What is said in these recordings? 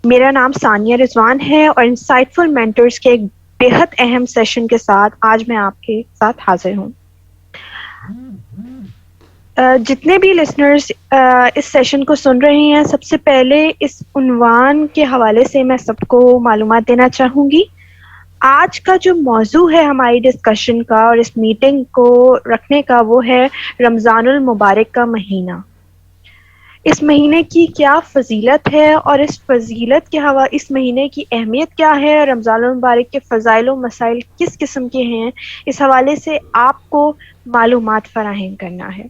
میرا نام ثانیہ رضوان ہے اور انسائٹفل مینٹرز کے ایک بےحد اہم سیشن کے ساتھ آج میں آپ کے ساتھ حاضر ہوں۔ جتنے بھی لسنرز اس سیشن کو سن رہے ہیں، سب سے پہلے اس عنوان کے حوالے سے میں سب کو معلومات دینا چاہوں گی۔ آج کا جو موضوع ہے ہماری ڈسکشن کا اور اس میٹنگ کو رکھنے کا، وہ ہے رمضان المبارک کا مہینہ۔ اس مہینے کی کیا فضیلت ہے اور اس فضیلت کے اس مہینے کی اہمیت کیا ہے، رمضان المبارک کے فضائل و مسائل کس قسم کے ہیں، اس حوالے سے آپ کو معلومات فراہم کرنا ہے۔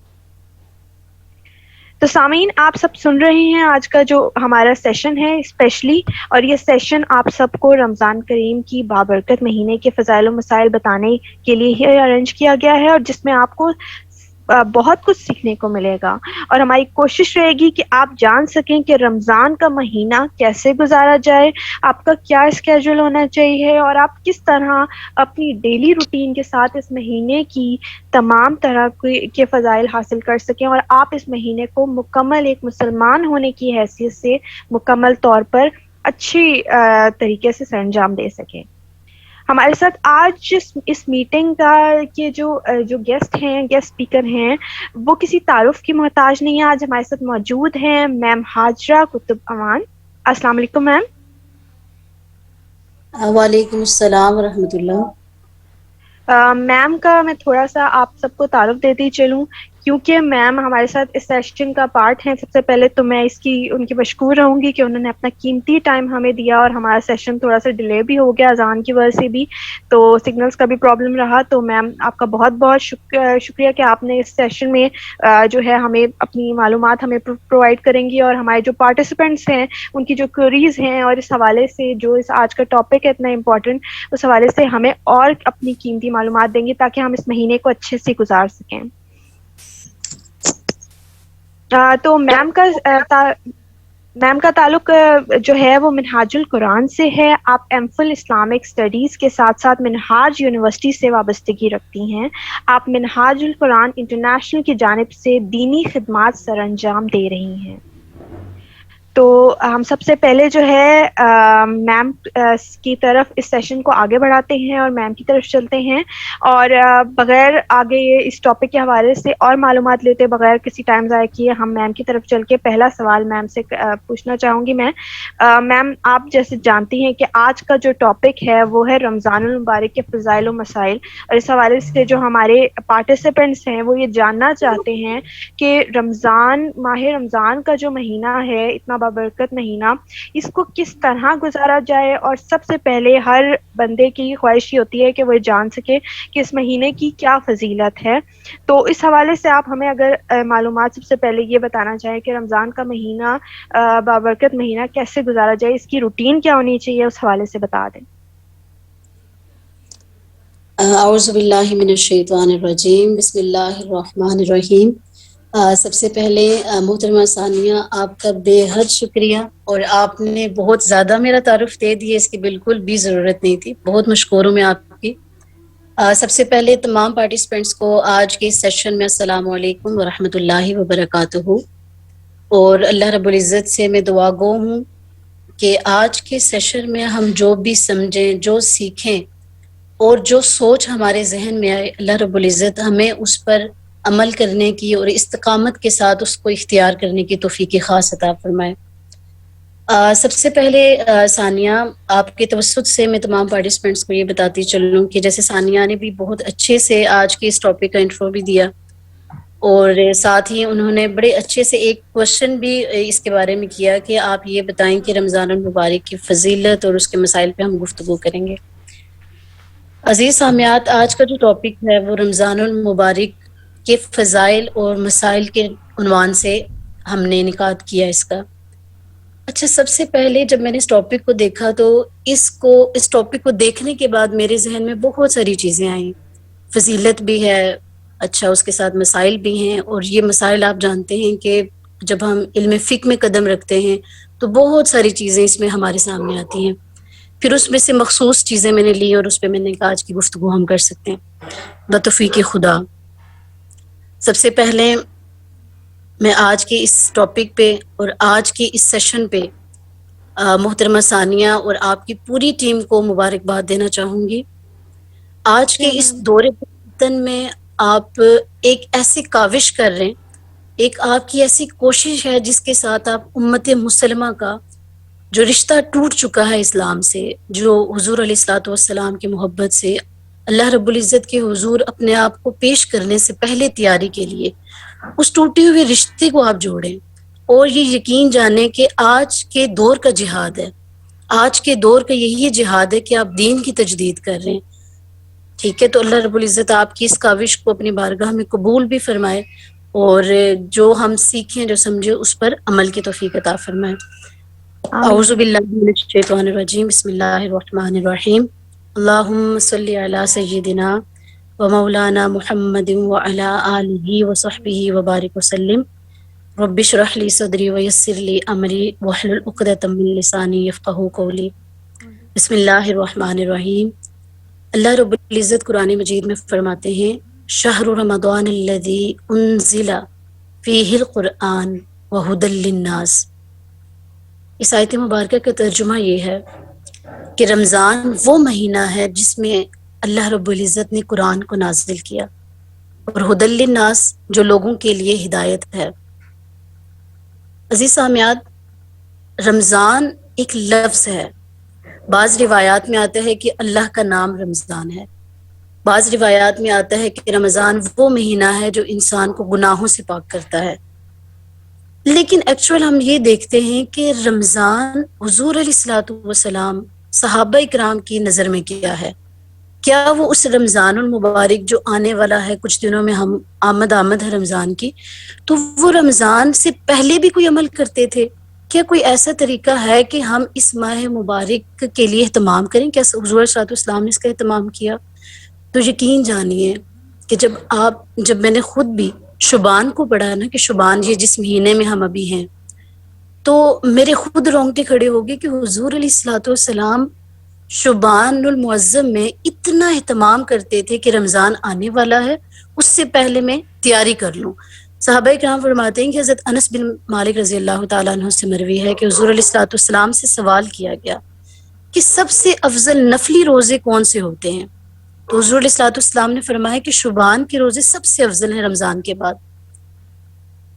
تو سامعین، آپ سب سن رہے ہیں آج کا جو ہمارا سیشن ہے اسپیشلی، اور یہ سیشن آپ سب کو رمضان کریم کی بابرکت مہینے کے فضائل و مسائل بتانے کے لیے ہی ارینج کیا گیا ہے، اور جس میں آپ کو بہت کچھ سیکھنے کو ملے گا، اور ہماری کوشش رہے گی کہ آپ جان سکیں کہ رمضان کا مہینہ کیسے گزارا جائے، آپ کا کیا اسکیجول ہونا چاہیے، اور آپ کس طرح اپنی ڈیلی روٹین کے ساتھ اس مہینے کی تمام طرح کے فضائل حاصل کر سکیں، اور آپ اس مہینے کو مکمل ایک مسلمان ہونے کی حیثیت سے مکمل طور پر اچھی طریقے سے سر انجام دے سکیں۔ ہمارے ساتھ آج اس میٹنگ کا کے جو گیسٹ ہیں، گیسٹ اسپیکر ہیں، وہ کسی تعارف کی محتاج نہیں ہے۔ آج ہمارے ساتھ موجود ہیں میم ہاجرہ قطب امان۔ السلام علیکم میم۔ وعلیکم السلام ورحمۃ اللہ۔ میم کا میں تھوڑا سا آپ سب کو تعارف دیتی چلوں، کیونکہ میم ہمارے ساتھ اس سیشن کا پارٹ ہیں۔ سب سے پہلے تو میں ان کی مشکور رہوں گی کہ انہوں نے اپنا قیمتی ٹائم ہمیں دیا، اور ہمارا سیشن تھوڑا سا ڈیلے بھی ہو گیا اذان کی وجہ سے بھی، تو سگنلز کا بھی پرابلم رہا۔ تو میم آپ کا بہت بہت شکریہ کہ آپ نے اس سیشن میں جو ہے ہمیں اپنی معلومات ہمیں پرووائڈ کریں گی، اور ہمارے جو پارٹیسپینٹس ہیں ان کی جو کوریز ہیں، اور اس حوالے سے جو اس آج کا ٹاپک ہے اتنا امپورٹنٹ، اس حوالے سے ہمیں اور اپنی قیمتی معلومات دیں گی تاکہ ہم اس مہینے کو اچھے سے گزار سکیں۔ تو میم کا تعلق جو ہے وہ منہاج القرآن سے ہے۔ آپ ایم فل اسلامک اسٹڈیز کے ساتھ ساتھ منہاج یونیورسٹی سے وابستگی رکھتی ہیں۔ آپ منہاج القرآن انٹرنیشنل کی جانب سے دینی خدمات سر انجام دے رہی ہیں۔ تو ہم سب سے پہلے جو ہے میم کی طرف اس سیشن کو آگے بڑھاتے ہیں اور میم کی طرف چلتے ہیں، اور بغیر آگے اس ٹاپک کے حوالے سے اور معلومات لیتے بغیر کسی ٹائم ضائع کیے ہم میم کی طرف چل کے پہلا سوال میم سے پوچھنا چاہوں گی۔ میں میم، آپ جیسے جانتی ہیں کہ آج کا جو ٹاپک ہے وہ ہے رمضان المبارک کے فضائل و مسائل، اور اس حوالے سے جو ہمارے پارٹیسپینٹس ہیں وہ یہ جاننا چاہتے ہیں کہ ماہ رمضان کا جو مہینہ ہے، اتنا بابرکت مہینہ، اس کو کس طرح گزارا جائے، اور سب سے پہلے ہر بندے کی خواہش یہ ہوتی ہے کہ وہ جان سکے کہ اس مہینے کی کیا فضیلت ہے۔ تو اس حوالے سے آپ ہمیں اگر معلومات سب سے پہلے یہ بتانا چاہیں کہ رمضان کا مہینہ، بابرکت مہینہ کیسے گزارا جائے، اس کی روٹین کیا ہونی چاہیے، اس حوالے سے بتا دیں۔ اعوذ باللہ من الشیطان الرجیم، بسم اللہ الرحمن الرحیم۔ سب سے پہلے محترمہ ثانیہ، آپ کا بے حد شکریہ، اور آپ نے بہت زیادہ میرا تعارف دے دیا، اس کی بالکل بھی ضرورت نہیں تھی۔ بہت مشکور ہوں میں آپ کی۔ سب سے پہلے تمام پارٹیسپینٹس کو آج کے سیشن میں السلام علیکم ورحمۃ اللہ وبرکاتہ، اور اللہ رب العزت سے میں دعا گو ہوں کہ آج کے سیشن میں ہم جو بھی سمجھیں، جو سیکھیں، اور جو سوچ ہمارے ذہن میں آئے، اللہ رب العزت ہمیں اس پر عمل کرنے کی اور استقامت کے ساتھ اس کو اختیار کرنے کی توفیق خاص عطا فرمائے۔ سب سے پہلے ثانیہ، آپ کے توسط سے میں تمام پارٹیسپینٹس کو یہ بتاتی چلوں کہ جیسے ثانیہ نے بھی بہت اچھے سے آج کے اس ٹاپک کا انٹرو بھی دیا، اور ساتھ ہی انہوں نے بڑے اچھے سے ایک کوشچن بھی اس کے بارے میں کیا کہ آپ یہ بتائیں کہ رمضان المبارک کی فضیلت اور اس کے مسائل پہ ہم گفتگو کریں گے۔ عزیز سامعات، آج کا جو ٹاپک ہے وہ رمضان المبارک کے فضائل اور مسائل کے عنوان سے ہم نے انعقاد کیا اس کا۔ اچھا، سب سے پہلے جب میں نے اس ٹاپک کو دیکھا تو اس ٹاپک کو دیکھنے کے بعد میرے ذہن میں بہت ساری چیزیں آئیں۔ فضیلت بھی ہے، اچھا اس کے ساتھ مسائل بھی ہیں، اور یہ مسائل آپ جانتے ہیں کہ جب ہم علم فقہ میں قدم رکھتے ہیں تو بہت ساری چیزیں اس میں ہمارے سامنے آتی ہیں۔ پھر اس میں سے مخصوص چیزیں میں نے لی اور اس پہ میں نے کہا آج کی گفتگو ہم کر سکتے ہیں بتوفیق خدا۔ سب سے پہلے میں آج کے اس ٹاپک پہ اور آج کے اس سیشن پہ محترمہ ثانیہ اور آپ کی پوری ٹیم کو مبارکباد دینا چاہوں گی۔ آج کے اس دور فتن میں آپ ایک ایسی کاوش کر رہے ہیں، ایک آپ کی ایسی کوشش ہے جس کے ساتھ آپ امت مسلمہ کا جو رشتہ ٹوٹ چکا ہے اسلام سے، جو حضور علیہ الصلوۃ والسلام کی محبت سے اللہ رب العزت کے حضور اپنے آپ کو پیش کرنے سے پہلے تیاری کے لیے اس ٹوٹے ہوئے رشتے کو آپ جوڑیں، اور یہ یقین جانیں کہ آج کے دور کا جہاد ہے، آج کے دور کا یہی جہاد ہے کہ آپ دین کی تجدید کر رہے ہیں۔ ٹھیک ہے، تو اللہ رب العزت آپ کی اس کاوش کو اپنی بارگاہ میں قبول بھی فرمائے، اور جو ہم سیکھیں، جو سمجھے، اس پر عمل کی توفیق عطا فرمائے۔ اعوذ باللہ من الشیطان الرجیم، بسم اللہ الرحمن الرحیم، اللہم صلی علی سیدنا و مولانا محمد وعلی آلہ وصحبہ وبارک وسلم۔ رب اشرح لی صدری ویسر لی امری واحلل عقدۃ من لسانی یفقہوا قولی۔ بسم اللہ الرحمن الرحیم۔ اللہ رب العزت قرآن مجید میں فرماتے ہیں، شہر رمضان الذی انزل فیہ القرآن وہدی للناس۔ اس آیت مبارکہ کا ترجمہ یہ ہے کہ رمضان وہ مہینہ ہے جس میں اللہ رب العزت نے قرآن کو نازل کیا، اور ہدی للناس جو لوگوں کے لیے ہدایت ہے۔ عزیز سامعات، رمضان ایک لفظ ہے، بعض روایات میں آتا ہے کہ اللہ کا نام رمضان ہے، بعض روایات میں آتا ہے کہ رمضان وہ مہینہ ہے جو انسان کو گناہوں سے پاک کرتا ہے۔ لیکن ایکچوئل ہم یہ دیکھتے ہیں کہ رمضان حضور علیہ الصلوۃ والسلام، صحابہ اکرام کی نظر میں کیا ہے؟ کیا وہ اس رمضان المبارک جو آنے والا ہے، کچھ دنوں میں ہم آمد ہے رمضان کی، تو وہ رمضان سے پہلے بھی کوئی عمل کرتے تھے؟ کیا کوئی ایسا طریقہ ہے کہ ہم اس ماہ مبارک کے لیے اہتمام کریں؟ کیا حضور صلی اللہ علیہ وسلم نے اس کا اہتمام کیا؟ تو یقین جانیے کہ جب میں نے خود بھی شعبان کو پڑھا نا، کہ شعبان یہ جس مہینے میں ہم ابھی ہیں، تو میرے خود رونگٹے کھڑے ہو گئے کہ حضور علیہ الصلوۃ والسلام شعبان المعظم میں اتنا اہتمام کرتے تھے کہ رمضان آنے والا ہے، اس سے پہلے میں تیاری کر لوں۔ صحابہ کرام فرماتے ہیں کہ حضرت انس بن مالک رضی اللہ تعالیٰ عنہ سے مروی ہے کہ حضور علیہ الصلوۃ والسلام سے سوال کیا گیا کہ سب سے افضل نفلی روزے کون سے ہوتے ہیں؟ تو حضور علیہ الصلوۃ والسلام نے فرمایا کہ شعبان کے روزے سب سے افضل ہیں رمضان کے بعد۔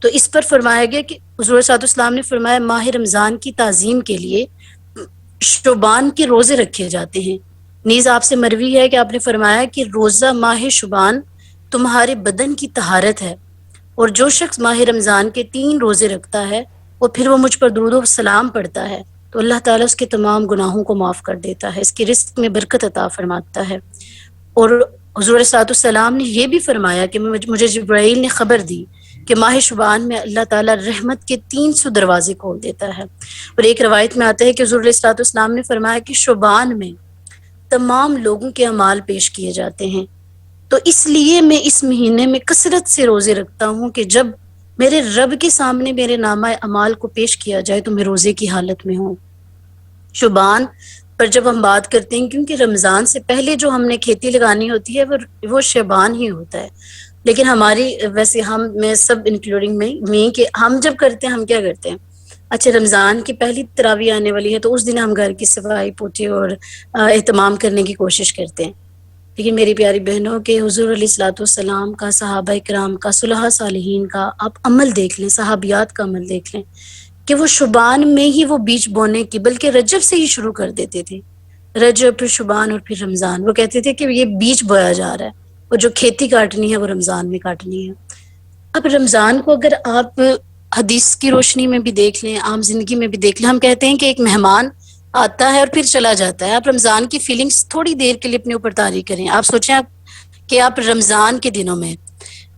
تو اس پر فرمایا گیا کہ حضور صلی اللہ علیہ وسلم نے فرمایا ماہ رمضان کی تعظیم کے لیے شعبان کے روزے رکھے جاتے ہیں۔ نیز آپ سے مروی ہے کہ آپ نے فرمایا کہ روزہ ماہ شعبان تمہارے بدن کی طہارت ہے، اور جو شخص ماہ رمضان کے 3 روزے رکھتا ہے اور پھر وہ مجھ پر درود و سلام پڑھتا ہے تو اللہ تعالیٰ اس کے تمام گناہوں کو معاف کر دیتا ہے، اس کے رزق میں برکت عطا فرماتا ہے۔ اور حضور علیہ الصلوۃ والسلام نے یہ بھی فرمایا کہ مجھے جبرائیل نے خبر دی کہ ماہ شعبان میں اللہ تعالیٰ رحمت کے 300 دروازے کھول دیتا ہے۔ اور ایک روایت میں آتا ہے کہ حضور علیہ الصلوۃ والسلام نے فرمایا کہ شعبان میں تمام لوگوں کے اعمال پیش کیے جاتے ہیں، تو اس لیے میں اس مہینے میں کثرت سے روزے رکھتا ہوں کہ جب میرے رب کے سامنے میرے نامہ اعمال کو پیش کیا جائے تو میں روزے کی حالت میں ہوں۔ شعبان پر جب ہم بات کرتے ہیں، کیونکہ رمضان سے پہلے جو ہم نے کھیتی لگانی ہوتی ہے وہ شعبان ہی ہوتا ہے، لیکن ہماری ویسے میں سب انکلوڈنگ میں کہ ہم جب کرتے ہیں، ہم کیا کرتے ہیں؟ اچھا، رمضان کی پہلی تراویح آنے والی ہے تو اس دن ہم گھر کی صفائی پوچھی اور اہتمام کرنے کی کوشش کرتے ہیں۔ لیکن میری پیاری بہنوں کے حضور علیہ الصلوۃ والسلام کا، صحابہ کرام کا، صلحاء صالحین کا آپ عمل دیکھ لیں، صحابیات کا عمل دیکھ لیں کہ وہ شعبان میں ہی وہ بیج بونے کی، بلکہ رجب سے ہی شروع کر دیتے تھے۔ رجب، پھر شعبان اور پھر رمضان، وہ کہتے تھے کہ یہ بیج بویا جا رہا ہے اور جو کھیتی کاٹنی ہے وہ رمضان میں کاٹنی ہے۔ اب رمضان کو اگر آپ حدیث کی روشنی میں بھی دیکھ لیں، عام زندگی میں بھی دیکھ لیں، ہم کہتے ہیں کہ ایک مہمان آتا ہے اور پھر چلا جاتا ہے۔ آپ رمضان کی فیلنگز تھوڑی دیر کے لیے اپنے اوپر طاری کریں۔ آپ سوچیں کہ آپ رمضان کے دنوں میں،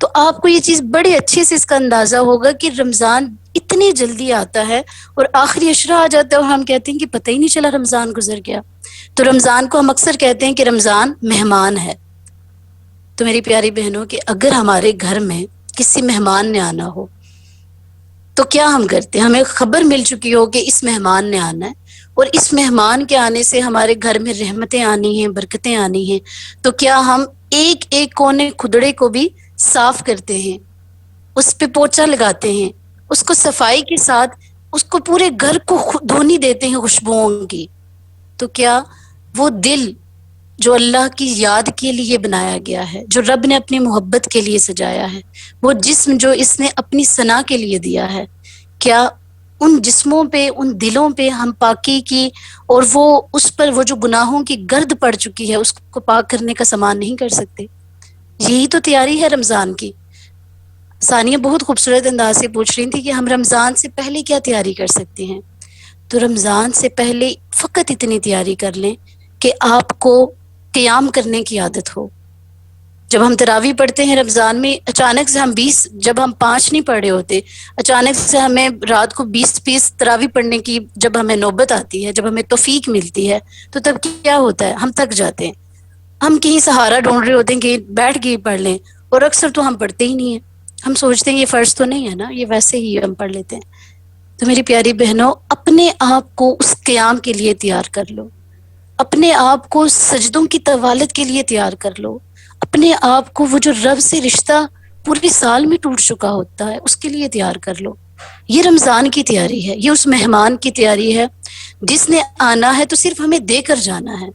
تو آپ کو یہ چیز بڑے اچھے سے اس کا اندازہ ہوگا کہ رمضان اتنی جلدی آتا ہے اور آخری عشرہ آ جاتا ہے اور ہم کہتے ہیں کہ پتہ ہی نہیں چلا رمضان گزر گیا۔ تو رمضان کو ہم اکثر کہتے ہیں کہ رمضان مہمان ہے۔ تو میری پیاری بہنوں کہ اگر ہمارے گھر میں کسی مہمان نے آنا ہو تو کیا ہم کرتے ہیں؟ ہمیں خبر مل چکی ہو کہ اس مہمان نے آنا ہے اور اس مہمان کے آنے سے ہمارے گھر میں رحمتیں آنی ہیں، برکتیں آنی ہیں، تو کیا ہم ایک ایک کونے کھدڑے کو بھی صاف کرتے ہیں، اس پہ پوچھا لگاتے ہیں، اس کو صفائی کے ساتھ اس کو پورے گھر کو دھونی دیتے ہیں خوشبوؤں کی، تو کیا وہ دل جو اللہ کی یاد کے لیے بنایا گیا ہے، جو رب نے اپنی محبت کے لیے سجایا ہے، وہ جسم جو اس نے اپنی ثنا کے لیے دیا ہے، کیا ان جسموں پہ، ان دلوں پہ ہم پاکی کی اور وہ اس پر وہ جو گناہوں کی گرد پڑ چکی ہے اس کو پاک کرنے کا سامان نہیں کر سکتے؟ یہی تو تیاری ہے رمضان کی۔ ثانیہ بہت خوبصورت انداز سے پوچھ رہی تھی کہ ہم رمضان سے پہلے کیا تیاری کر سکتے ہیں۔ تو رمضان سے پہلے فقط اتنی تیاری کر لیں کہ آپ کو قیام کرنے کی عادت ہو۔ جب ہم تراویح پڑھتے ہیں رمضان میں، اچانک سے ہم 20، جب ہم 5 نہیں پڑھ رہے ہوتے، اچانک سے ہمیں رات کو 20 تراویح پڑھنے کی جب ہمیں نوبت آتی ہے، جب ہمیں توفیق ملتی ہے، تو تب کیا ہوتا ہے؟ ہم تھک جاتے ہیں، ہم کہیں سہارا ڈھونڈ رہے ہوتے ہیں کہ بیٹھ کے پڑھ لیں، اور اکثر تو ہم پڑھتے ہی نہیں ہیں۔ ہم سوچتے ہیں یہ فرض تو نہیں ہے نا، یہ ویسے ہی ہم پڑھ لیتے ہیں۔ تو میری پیاری بہنوں، اپنے آپ کو اس قیام کے لیے تیار کر لو، اپنے آپ کو سجدوں کی طوالت کے لیے تیار کر لو، اپنے آپ کو وہ جو رب سے رشتہ پورے سال میں ٹوٹ چکا ہوتا ہے اس کے لیے تیار کر لو۔ یہ رمضان کی تیاری ہے، یہ اس مہمان کی تیاری ہے جس نے آنا ہے تو صرف ہمیں دے کر جانا ہے۔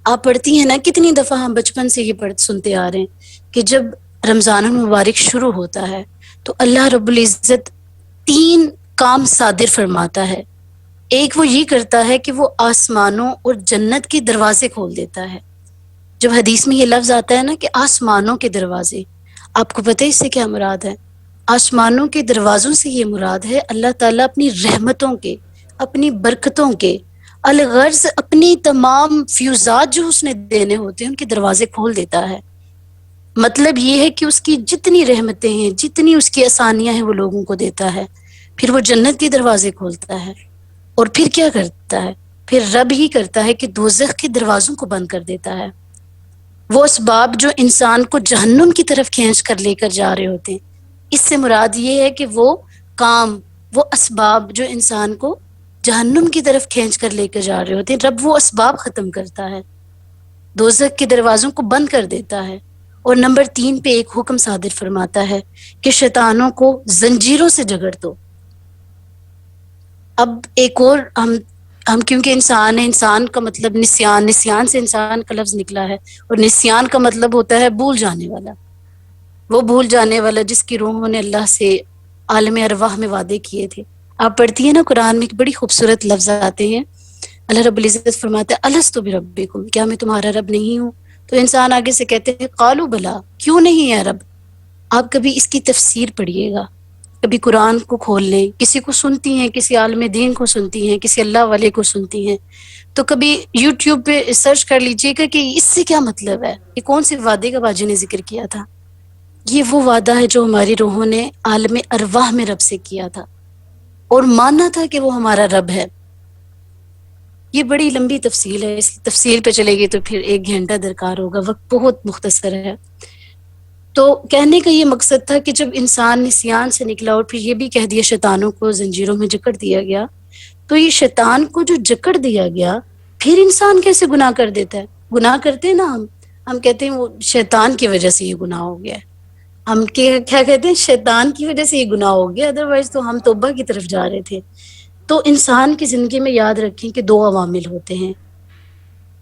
آپ پڑھتی ہیں نا، کتنی دفعہ ہم بچپن سے یہ سنتے آ رہے ہیں کہ جب رمضان المبارک شروع ہوتا ہے تو اللہ رب العزت 3 کام صادر فرماتا ہے۔ ایک وہ یہ کرتا ہے کہ وہ آسمانوں اور جنت کے دروازے کھول دیتا ہے۔ جب حدیث میں یہ لفظ آتا ہے نا کہ آسمانوں کے دروازے، آپ کو پتہ ہے اس سے کیا مراد ہے؟ آسمانوں کے دروازوں سے یہ مراد ہے اللہ تعالیٰ اپنی رحمتوں کے، اپنی برکتوں کے، الغرض اپنی تمام فیوزات جو اس نے دینے ہوتے ہیں ان کے دروازے کھول دیتا ہے۔ مطلب یہ ہے کہ اس کی جتنی رحمتیں ہیں، جتنی اس کی آسانیاں ہیں وہ لوگوں کو دیتا ہے۔ پھر وہ جنت کے دروازے کھولتا ہے، اور پھر کیا کرتا ہے؟ پھر رب ہی کرتا ہے کہ دوزخ کے دروازوں کو بند کر دیتا ہے۔ وہ اسباب جو انسان کو جہنم کی طرف کھینچ کر لے کر جا رہے ہوتے ہیں، اس سے مراد یہ ہے کہ وہ کام، وہ اسباب جو انسان کو جہنم کی طرف کھینچ کر لے کر جا رہے ہوتے ہیں، رب وہ اسباب ختم کرتا ہے، دوزخ کے دروازوں کو بند کر دیتا ہے۔ اور نمبر 3 پہ ایک حکم صادر فرماتا ہے کہ شیطانوں کو زنجیروں سے جگڑ دو۔ اب ایک اور ہم کیونکہ انسان ہے، انسان کا مطلب نسیان سے انسان کا لفظ نکلا ہے، اور نسیان کا مطلب ہوتا ہے بھول جانے والا، وہ بھول جانے والا جس کی روحوں نے اللہ سے عالم ارواح میں وعدے کیے تھے۔ آپ پڑھتی ہیں نا قرآن میں بڑی خوبصورت لفظ آتے ہیں، اللہ رب العزت فرماتا ہے الستو بربکم، کیا میں تمہارا رب نہیں ہوں؟ تو انسان آگے سے کہتے ہیں قالوا بلا، کیوں نہیں ہے رب؟ آپ کبھی اس کی تفسیر پڑھیے گا، کبھی قرآن کو کھول لیں، کسی کو سنتی ہیں، کسی عالم دین کو سنتی ہیں، کسی اللہ والے کو سنتی ہیں، تو کبھی یوٹیوب پہ سرچ کر لیجئے گا کہ اس سے کیا مطلب ہے، یہ کون سے وعدے کا باجی نے ذکر کیا تھا؟ یہ وہ وعدہ ہے جو ہماری روحوں نے عالم ارواح میں رب سے کیا تھا اور ماننا تھا کہ وہ ہمارا رب ہے۔ یہ بڑی لمبی تفصیل ہے، اس تفصیل پہ چلے گی تو پھر 1 گھنٹہ درکار ہوگا، وقت بہت مختصر ہے۔ تو کہنے کا یہ مقصد تھا کہ جب انسان نسیان سے نکلا اور پھر یہ بھی کہہ دیا شیطانوں کو زنجیروں میں جکڑ دیا گیا، تو یہ شیطان کو جو جکڑ دیا گیا، پھر انسان کیسے گناہ کر دیتا ہے؟ گناہ کرتے ہیں نا ہم کہتے ہیں وہ شیطان کی وجہ سے یہ گناہ ہو گیا ہے، ہم کیا کہتے ہیں شیطان کی وجہ سے یہ گناہ ہو گیا، ادروائز تو ہم توبہ کی طرف جا رہے تھے۔ تو انسان کی زندگی میں یاد رکھیں کہ 2 عوامل ہوتے ہیں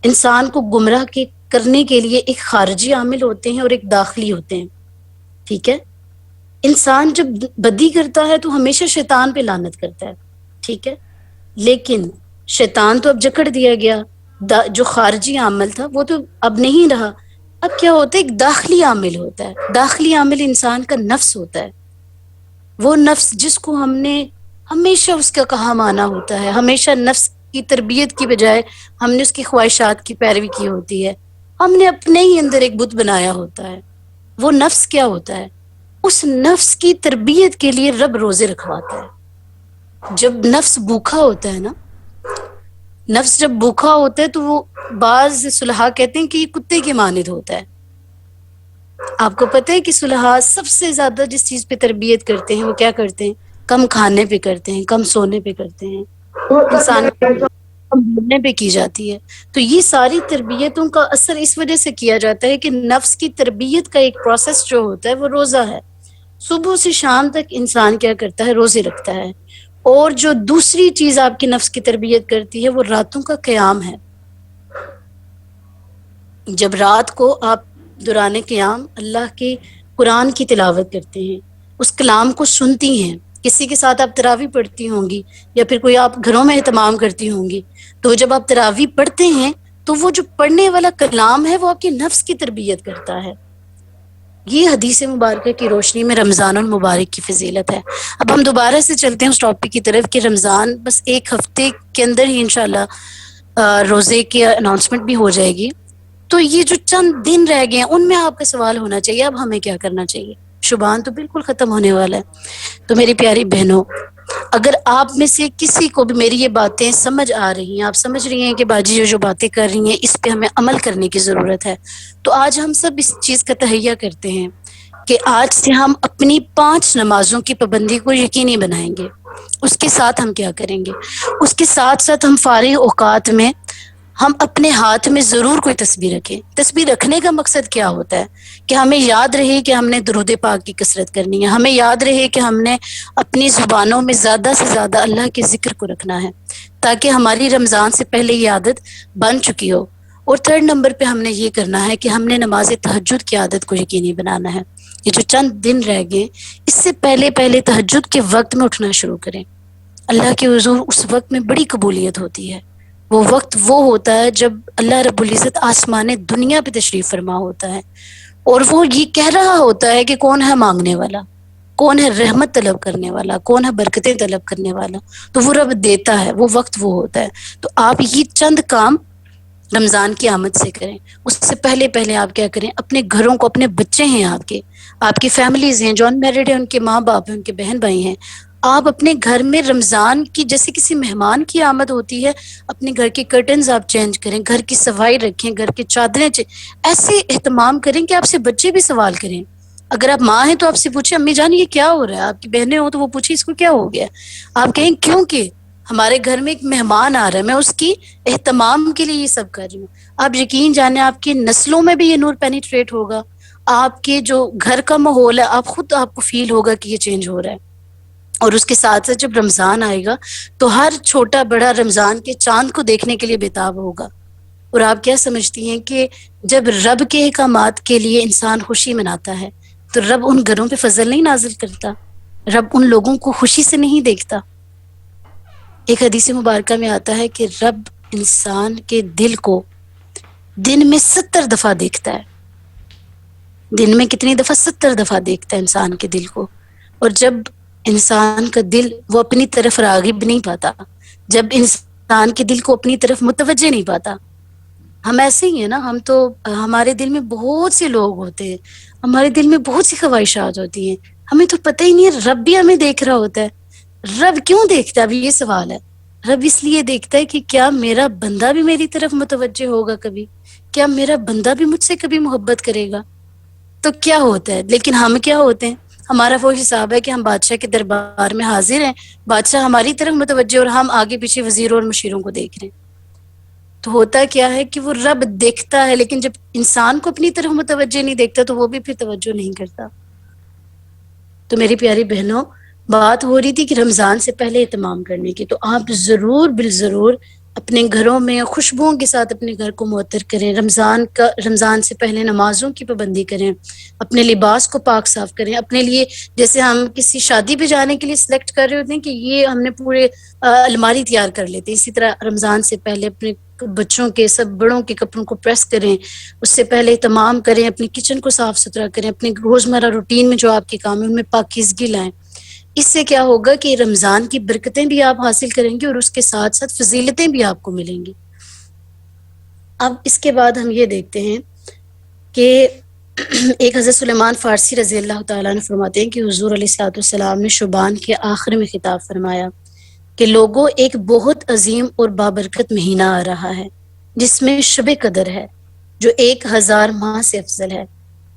انسان کو گمراہ کرنے کے لیے، ایک خارجی عامل ہوتے ہیں اور ایک داخلی ہوتے ہیں، ٹھیک ہے؟ انسان جب بدی کرتا ہے تو ہمیشہ شیطان پہ لعنت کرتا ہے، ٹھیک ہے؟ لیکن شیطان تو اب جکڑ دیا گیا، جو خارجی عامل تھا وہ تو اب نہیں رہا، اب کیا ہوتا ہے؟ ایک داخلی عامل ہوتا ہے۔ داخلی عامل انسان کا نفس ہوتا ہے، وہ نفس جس کو ہم نے ہمیشہ اس کا کہا مانا ہوتا ہے، ہمیشہ نفس کی تربیت کی بجائے ہم نے اس کی خواہشات کی پیروی کی ہوتی ہے، ہم نے اپنے ہی اندر ایک بت بنایا ہوتا ہے۔ وہ نفس کیا ہوتا ہے؟ اس نفس کی تربیت کے لیے رب روزے رکھواتا ہے۔ جب نفس بھوکا ہوتا ہے نا، نفس جب بھوکا ہوتا ہے تو وہ بعض صلحاء کہتے ہیں کہ یہ کتے کے مانند ہوتا ہے۔ آپ کو پتہ ہے کہ صلحاء سب سے زیادہ جس چیز پہ تربیت کرتے ہیں وہ کیا کرتے ہیں؟ کم کھانے پہ کرتے ہیں، کم سونے پہ کرتے ہیں، انسان کم بولنے پہ کی جاتی ہے۔ تو یہ ساری تربیتوں کا اثر اس وجہ سے کیا جاتا ہے کہ نفس کی تربیت کا ایک پروسیس جو ہوتا ہے وہ روزہ ہے۔ صبح سے شام تک انسان کیا کرتا ہے؟ روزے رکھتا ہے. اور جو دوسری چیز آپ کے نفس کی تربیت کرتی ہے وہ راتوں کا قیام ہے. جب رات کو آپ دوران قیام اللہ کے قرآن کی تلاوت کرتے ہیں، اس کلام کو سنتی ہیں، کسی کے ساتھ آپ تراویح پڑھتی ہوں گی یا پھر کوئی آپ گھروں میں اہتمام کرتی ہوں گی، تو جب آپ تراویح پڑھتے ہیں تو وہ جو پڑھنے والا کلام ہے وہ آپ کے نفس کی تربیت کرتا ہے. یہ حدیث مبارکہ کی روشنی میں رمضان المبارک کی فضیلت ہے. اب ہم دوبارہ سے چلتے ہیں اس ٹاپک کی طرف کہ رمضان بس ایک ہفتے کے اندر ہی انشاءاللہ روزے کی اناؤنسمنٹ بھی ہو جائے گی. تو یہ جو چند دن رہ گئے ہیں ان میں آپ کا سوال ہونا چاہیے اب ہمیں کیا کرنا چاہیے. شبان تو بالکل ختم ہونے والا ہے. تو میری پیاری بہنوں، اگر آپ میں سے کسی کو بھی میری یہ باتیں سمجھ آ رہی ہیں، آپ سمجھ رہی ہیں کہ باجی جو باتیں کر رہی ہیں اس پہ ہمیں عمل کرنے کی ضرورت ہے، تو آج ہم سب اس چیز کا تہیہ کرتے ہیں کہ آج سے ہم اپنی 5 نمازوں کی پابندی کو یقینی بنائیں گے. اس کے ساتھ ہم کیا کریں گے؟ اس کے ساتھ ساتھ ہم فارغ اوقات میں ہم اپنے ہاتھ میں ضرور کوئی تسبیح رکھیں. تسبیح رکھنے کا مقصد کیا ہوتا ہے؟ کہ ہمیں یاد رہے کہ ہم نے درود پاک کی کثرت کرنی ہے، ہمیں یاد رہے کہ ہم نے اپنی زبانوں میں زیادہ سے زیادہ اللہ کے ذکر کو رکھنا ہے تاکہ ہماری رمضان سے پہلے یہ عادت بن چکی ہو. اور 3rd نمبر پہ ہم نے یہ کرنا ہے کہ ہم نے نماز تہجد کی عادت کو یقینی بنانا ہے. یہ جو چند دن رہ گئے اس سے پہلے تہجد کے وقت میں اٹھنا شروع کریں. اللہ کے حضور اس وقت میں بڑی قبولیت ہوتی ہے. وہ وقت وہ ہوتا ہے جب اللہ رب العزت آسمان دنیا پہ تشریف فرما ہوتا ہے اور وہ یہ کہہ رہا ہوتا ہے کہ کون ہے مانگنے والا، کون ہے رحمت طلب کرنے والا، کون ہے برکتیں طلب کرنے والا. تو وہ رب دیتا ہے، وہ وقت وہ ہوتا ہے. تو آپ یہ چند کام رمضان کی آمد سے کریں. اس سے پہلے آپ کیا کریں؟ اپنے گھروں کو، اپنے بچے ہیں آپ کی فیملیز ہیں جو ان میرڈ ہیں، ان کے ماں باپ ہیں، ان کے بہن بھائی ہیں، آپ اپنے گھر میں رمضان کی جیسے کسی مہمان کی آمد ہوتی ہے اپنے گھر کے کرٹنز آپ چینج کریں، گھر کی صفائی رکھیں، گھر کی چادریں ایسے اہتمام کریں کہ آپ سے بچے بھی سوال کریں. اگر آپ ماں ہیں تو آپ سے پوچھیں امی جان یہ کیا ہو رہا ہے، آپ کی بہنیں ہوں تو وہ پوچھیں اس کو کیا ہو گیا. آپ کہیں کیونکہ ہمارے گھر میں ایک مہمان آ رہا ہے، میں اس کی اہتمام کے لیے یہ سب کر رہی ہوں. آپ یقین جانیں آپ کی نسلوں میں بھی یہ نور پینیٹریٹ ہوگا. آپ کے جو گھر کا ماحول ہے آپ کو فیل ہوگا کہ یہ چینج ہو رہا ہے. اور اس کے ساتھ ساتھ جب رمضان آئے گا تو ہر چھوٹا بڑا رمضان کے چاند کو دیکھنے کے لیے بےتاب ہوگا. اور آپ کیا سمجھتی ہیں کہ جب رب کے احکامات کے لیے انسان خوشی مناتا ہے تو رب ان گھروں پہ فضل نہیں نازل کرتا، رب ان لوگوں کو خوشی سے نہیں دیکھتا. ایک حدیث مبارکہ میں آتا ہے کہ رب انسان کے دل کو دن میں 70 دفعہ دیکھتا ہے. دن میں کتنی دفعہ؟ 70 دفعہ دیکھتا ہے انسان کے دل کو. اور جب انسان کا دل وہ اپنی طرف راغب نہیں پاتا، جب انسان کے دل کو اپنی طرف متوجہ نہیں پاتا، ہم ایسے ہی ہیں نا، ہم تو ہمارے دل میں بہت سے لوگ ہوتے ہیں، ہمارے دل میں بہت سی خواہشات ہوتی ہیں، ہمیں تو پتہ ہی نہیں ہے رب بھی ہمیں دیکھ رہا ہوتا ہے. رب کیوں دیکھتا ہے؟ ابھی یہ سوال ہے. رب اس لیے دیکھتا ہے کہ کیا میرا بندہ بھی میری طرف متوجہ ہوگا کبھی، کیا میرا بندہ بھی مجھ سے کبھی محبت کرے گا. تو کیا ہوتا ہے؟ لیکن ہم کیا ہوتے ہیں؟ ہمارا وہ حساب ہے کہ ہم بادشاہ کے دربار میں حاضر ہیں، بادشاہ ہماری طرف متوجہ اور ہم آگے پیچھے وزیروں اور مشیروں کو دیکھ رہے ہیں. تو ہوتا کیا ہے کہ وہ رب دیکھتا ہے لیکن جب انسان کو اپنی طرف متوجہ نہیں دیکھتا تو وہ بھی پھر توجہ نہیں کرتا. تو میری پیاری بہنوں، بات ہو رہی تھی کہ رمضان سے پہلے اہتمام کرنے کی، تو آپ ضرور بالضرور اپنے گھروں میں خوشبوؤں کے ساتھ اپنے گھر کو معطر کریں. رمضان سے پہلے نمازوں کی پابندی کریں، اپنے لباس کو پاک صاف کریں. اپنے لیے جیسے ہم کسی شادی پہ جانے کے لیے سلیکٹ کر رہے ہوتے ہیں کہ یہ ہم نے پورے الماری تیار کر لیتے ہیں، اسی طرح رمضان سے پہلے اپنے بچوں کے سب بڑوں کے کپڑوں کو پریس کریں، اس سے پہلے اہتمام کریں، اپنی کچن کو صاف ستھرا کریں، اپنے روزمرہ روٹین میں جو آپ کے کام ہیں ان میں پاکیزگی لائیں. اس سے کیا ہوگا کہ رمضان کی برکتیں بھی آپ حاصل کریں گے اور اس کے ساتھ ساتھ فضیلتیں بھی آپ کو ملیں گی. اب اس کے بعد ہم یہ دیکھتے ہیں کہ ایک حضرت سلیمان فارسی رضی اللہ تعالیٰ عنہ فرماتے ہیں کہ حضور علیہ الصلوۃ والسلام نے شعبان کے آخر میں خطاب فرمایا کہ لوگوں ایک بہت عظیم اور بابرکت مہینہ آ رہا ہے جس میں شب قدر ہے جو 1000 ماہ سے افضل ہے.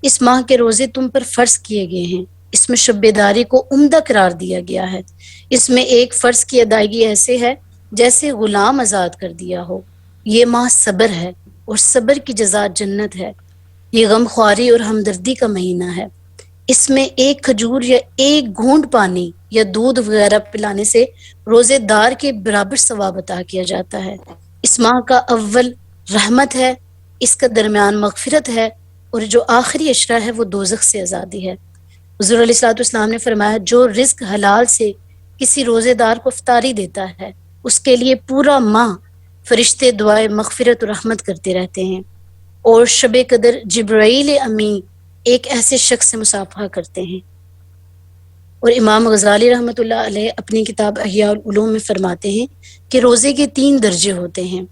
اس ماہ کے روزے تم پر فرض کیے گئے ہیں، اس میں شب بیداری کو عمدہ قرار دیا گیا ہے. اس میں ایک فرض کی ادائیگی ایسے ہے جیسے غلام آزاد کر دیا ہو. یہ ماہ صبر ہے اور صبر کی جزا جنت ہے. یہ غم خواری اور ہمدردی کا مہینہ ہے. اس میں ایک کھجور یا ایک گھونٹ پانی یا دودھ وغیرہ پلانے سے روزے دار کے برابر ثواب عطا کیا جاتا ہے۔ اس ماہ کا اول رحمت ہے، اس کا درمیان مغفرت ہے، اور جو آخری عشرہ ہے وہ دوزخ سے آزادی ہے۔ حضور علیہ الصلوۃ والسلام نے فرمایا جو رزق حلال سے کسی روزے دار کو افطاری دیتا ہے اس کے لیے پورا ماہ فرشتے دعائے مغفرت و رحمت کرتے رہتے ہیں، اور شب قدر جبرائیل امین ایک ایسے شخص سے مصافحہ کرتے ہیں۔ اور امام غزالی رحمۃ اللہ علیہ اپنی کتاب احیاء العلوم میں فرماتے ہیں کہ روزے کے 3 درجے ہوتے ہیں،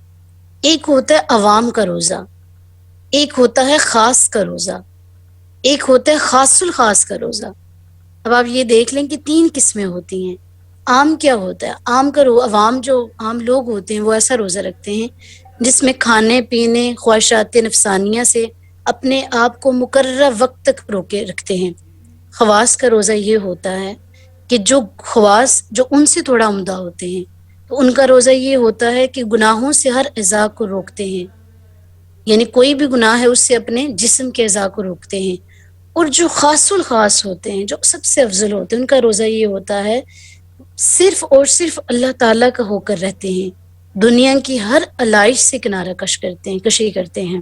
ایک ہوتا ہے عوام کا روزہ، ایک ہوتا ہے خاص کا روزہ، ایک ہوتا ہے خاص الخاص کا روزہ۔ اب آپ یہ دیکھ لیں کہ 3 قسمیں ہوتی ہیں۔ عام کیا ہوتا ہے؟ عام کا عوام جو عام لوگ ہوتے ہیں وہ ایسا روزہ رکھتے ہیں جس میں کھانے پینے خواہشات نفسانیہ سے اپنے آپ کو مقررہ وقت تک روکے رکھتے ہیں۔ خواص کا روزہ یہ ہوتا ہے کہ جو خواص جو ان سے تھوڑا عمدہ ہوتے ہیں تو ان کا روزہ یہ ہوتا ہے کہ گناہوں سے ہر اعضاء کو روکتے ہیں، یعنی کوئی بھی گناہ ہے اس سے اپنے جسم کے اعضاء کو روکتے ہیں۔ اور جو خاص الخاص ہوتے ہیں، جو سب سے افضل ہوتے ہیں، ان کا روزہ یہ ہوتا ہے صرف اور صرف اللہ تعالیٰ کا ہو کر رہتے ہیں، دنیا کی ہر علائش سے کنارہ کشی کرتے ہیں۔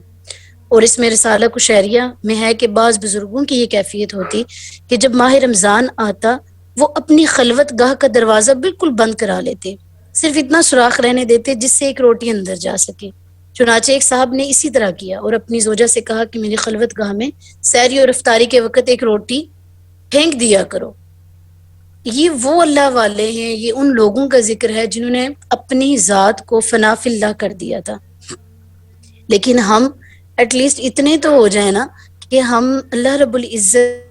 اور اس میں رسالہ کشیریہ میں ہے کہ بعض بزرگوں کی یہ کیفیت ہوتی کہ جب ماہ رمضان آتا وہ اپنی خلوت گاہ کا دروازہ بالکل بند کرا لیتے، صرف اتنا سوراخ رہنے دیتے جس سے ایک روٹی اندر جا سکے۔ چنانچہ ایک صاحب نے اسی طرح کیا اور اپنی زوجہ سے کہا کہ میری خلوت گاہ میں سحری اور افطاری کے وقت ایک روٹی پھینک دیا کرو۔ یہ وہ اللہ والے ہیں، یہ ان لوگوں کا ذکر ہے جنہوں نے اپنی ذات کو فنا فی اللہ کر دیا تھا۔ لیکن ہم ایٹ لیسٹ اتنے تو ہو جائیں نا کہ ہم اللہ رب العزت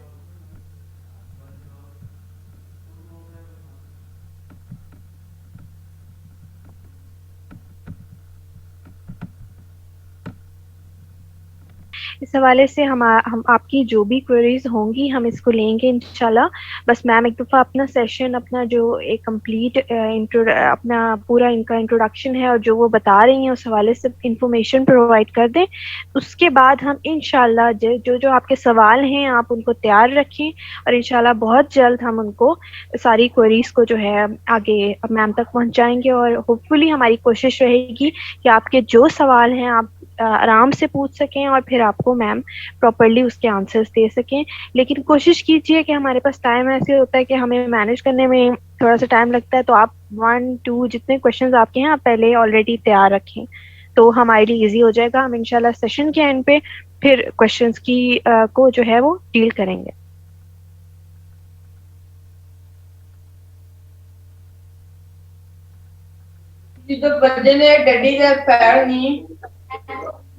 اس حوالے سے ہم آپ کی جو بھی کوئریز ہوں گی ہم اس کو لیں گے انشاءاللہ۔ بس میم ایک دفعہ اپنا سیشن اپنا جو ایک کمپلیٹ اپنا پورا ان کا انٹروڈکشن ہے اور جو وہ بتا رہی ہیں اس حوالے سے انفارمیشن پرووائڈ کر دیں۔ اس کے بعد ہم انشاءاللہ جو آپ کے سوال ہیں آپ ان کو تیار رکھیں اور انشاءاللہ بہت جلد ہم ان کو ساری کوئریز کو جو ہے آگے میم تک پہنچائیں گے، اور ہوپ فلی ہماری کوشش رہے گی کہ آپ کے جو سوال ہیں آپ آرام سے پوچھ سکیں اور پھر آپ کو میم پراپرلی اس کے آنسرز دے سکیں۔ لیکن کوشش کیجئے کہ ہمارے پاس ٹائم ایسے ہوتا ہے کہ ہمیں مینیج کرنے میں تھوڑا سا ٹائم لگتا ہے، تو آپ 1 2 جتنے کوشچنز آپ کے ہیں آپ پہلے آلریڈی تیار رکھیں تو ہمارے لیے ایزی ہو جائے گا۔ ہم انشاءاللہ سیشن کے اینڈ پہ پھر کوشچنز کی کو جو ہے وہ ڈیل کریں گے۔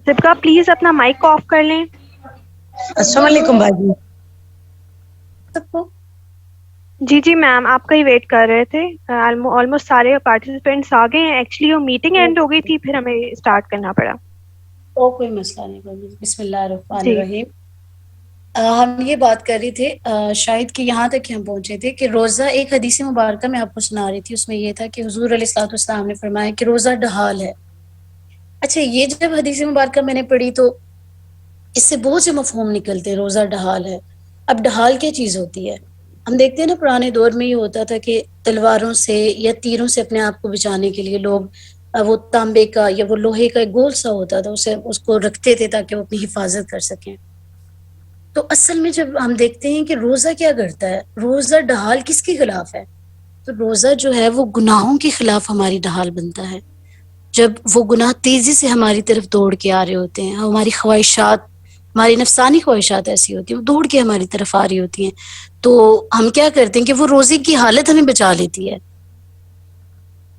صدقہ پلیز اپنا مائک آف کر لیں۔ السلام علیکم باجی۔ جی جی میم آپ کا ہی ویٹ کر رہے تھے، آلموسٹ سارے پارٹیسپینٹس آ گئے ہیں۔ ایکچولی وہ میٹنگ اینڈ ہو گئی تھی پھر ہمیں اسٹارٹ کرنا پڑا۔ کوئی مسئلہ نہیں باجی، بسم اللہ الرحمن جی الرحیم۔ ہم یہ بات کر رہی تھے شاید کہ یہاں تک ہم پہنچے تھے کہ روزہ، ایک حدیث مبارکہ میں آپ کو سنا رہی تھی، اس میں یہ تھا کہ حضور علیہ الصلوۃ والسلام نے فرمایا کہ روزہ ڈھال ہے۔ اچھا، یہ جب حدیث مبارکہ میں نے پڑھی تو اس سے بہت سے مفہوم نکلتے ہیں۔ روزہ ڈھال ہے، اب ڈھال کیا چیز ہوتی ہے؟ ہم دیکھتے ہیں نا پرانے دور میں یہ ہوتا تھا کہ تلواروں سے یا تیروں سے اپنے آپ کو بچانے کے لیے لوگ وہ تانبے کا یا وہ لوہے کا ایک گول سا ہوتا تھا، اس کو رکھتے تھے تاکہ وہ اپنی حفاظت کر سکیں۔ تو اصل میں جب ہم دیکھتے ہیں کہ روزہ کیا کرتا ہے، روزہ ڈھال کس کے خلاف ہے؟ تو روزہ جو ہے وہ گناہوں کے خلاف ہماری ڈھال بنتا ہے۔ جب وہ گناہ تیزی سے ہماری طرف دوڑ کے آ رہے ہوتے ہیں، ہماری خواہشات، ہماری نفسانی خواہشات ایسی ہوتی ہیں وہ دوڑ کے ہماری طرف آ رہی ہوتی ہیں، تو ہم کیا کرتے ہیں کہ وہ روزے کی حالت ہمیں بچا لیتی ہے۔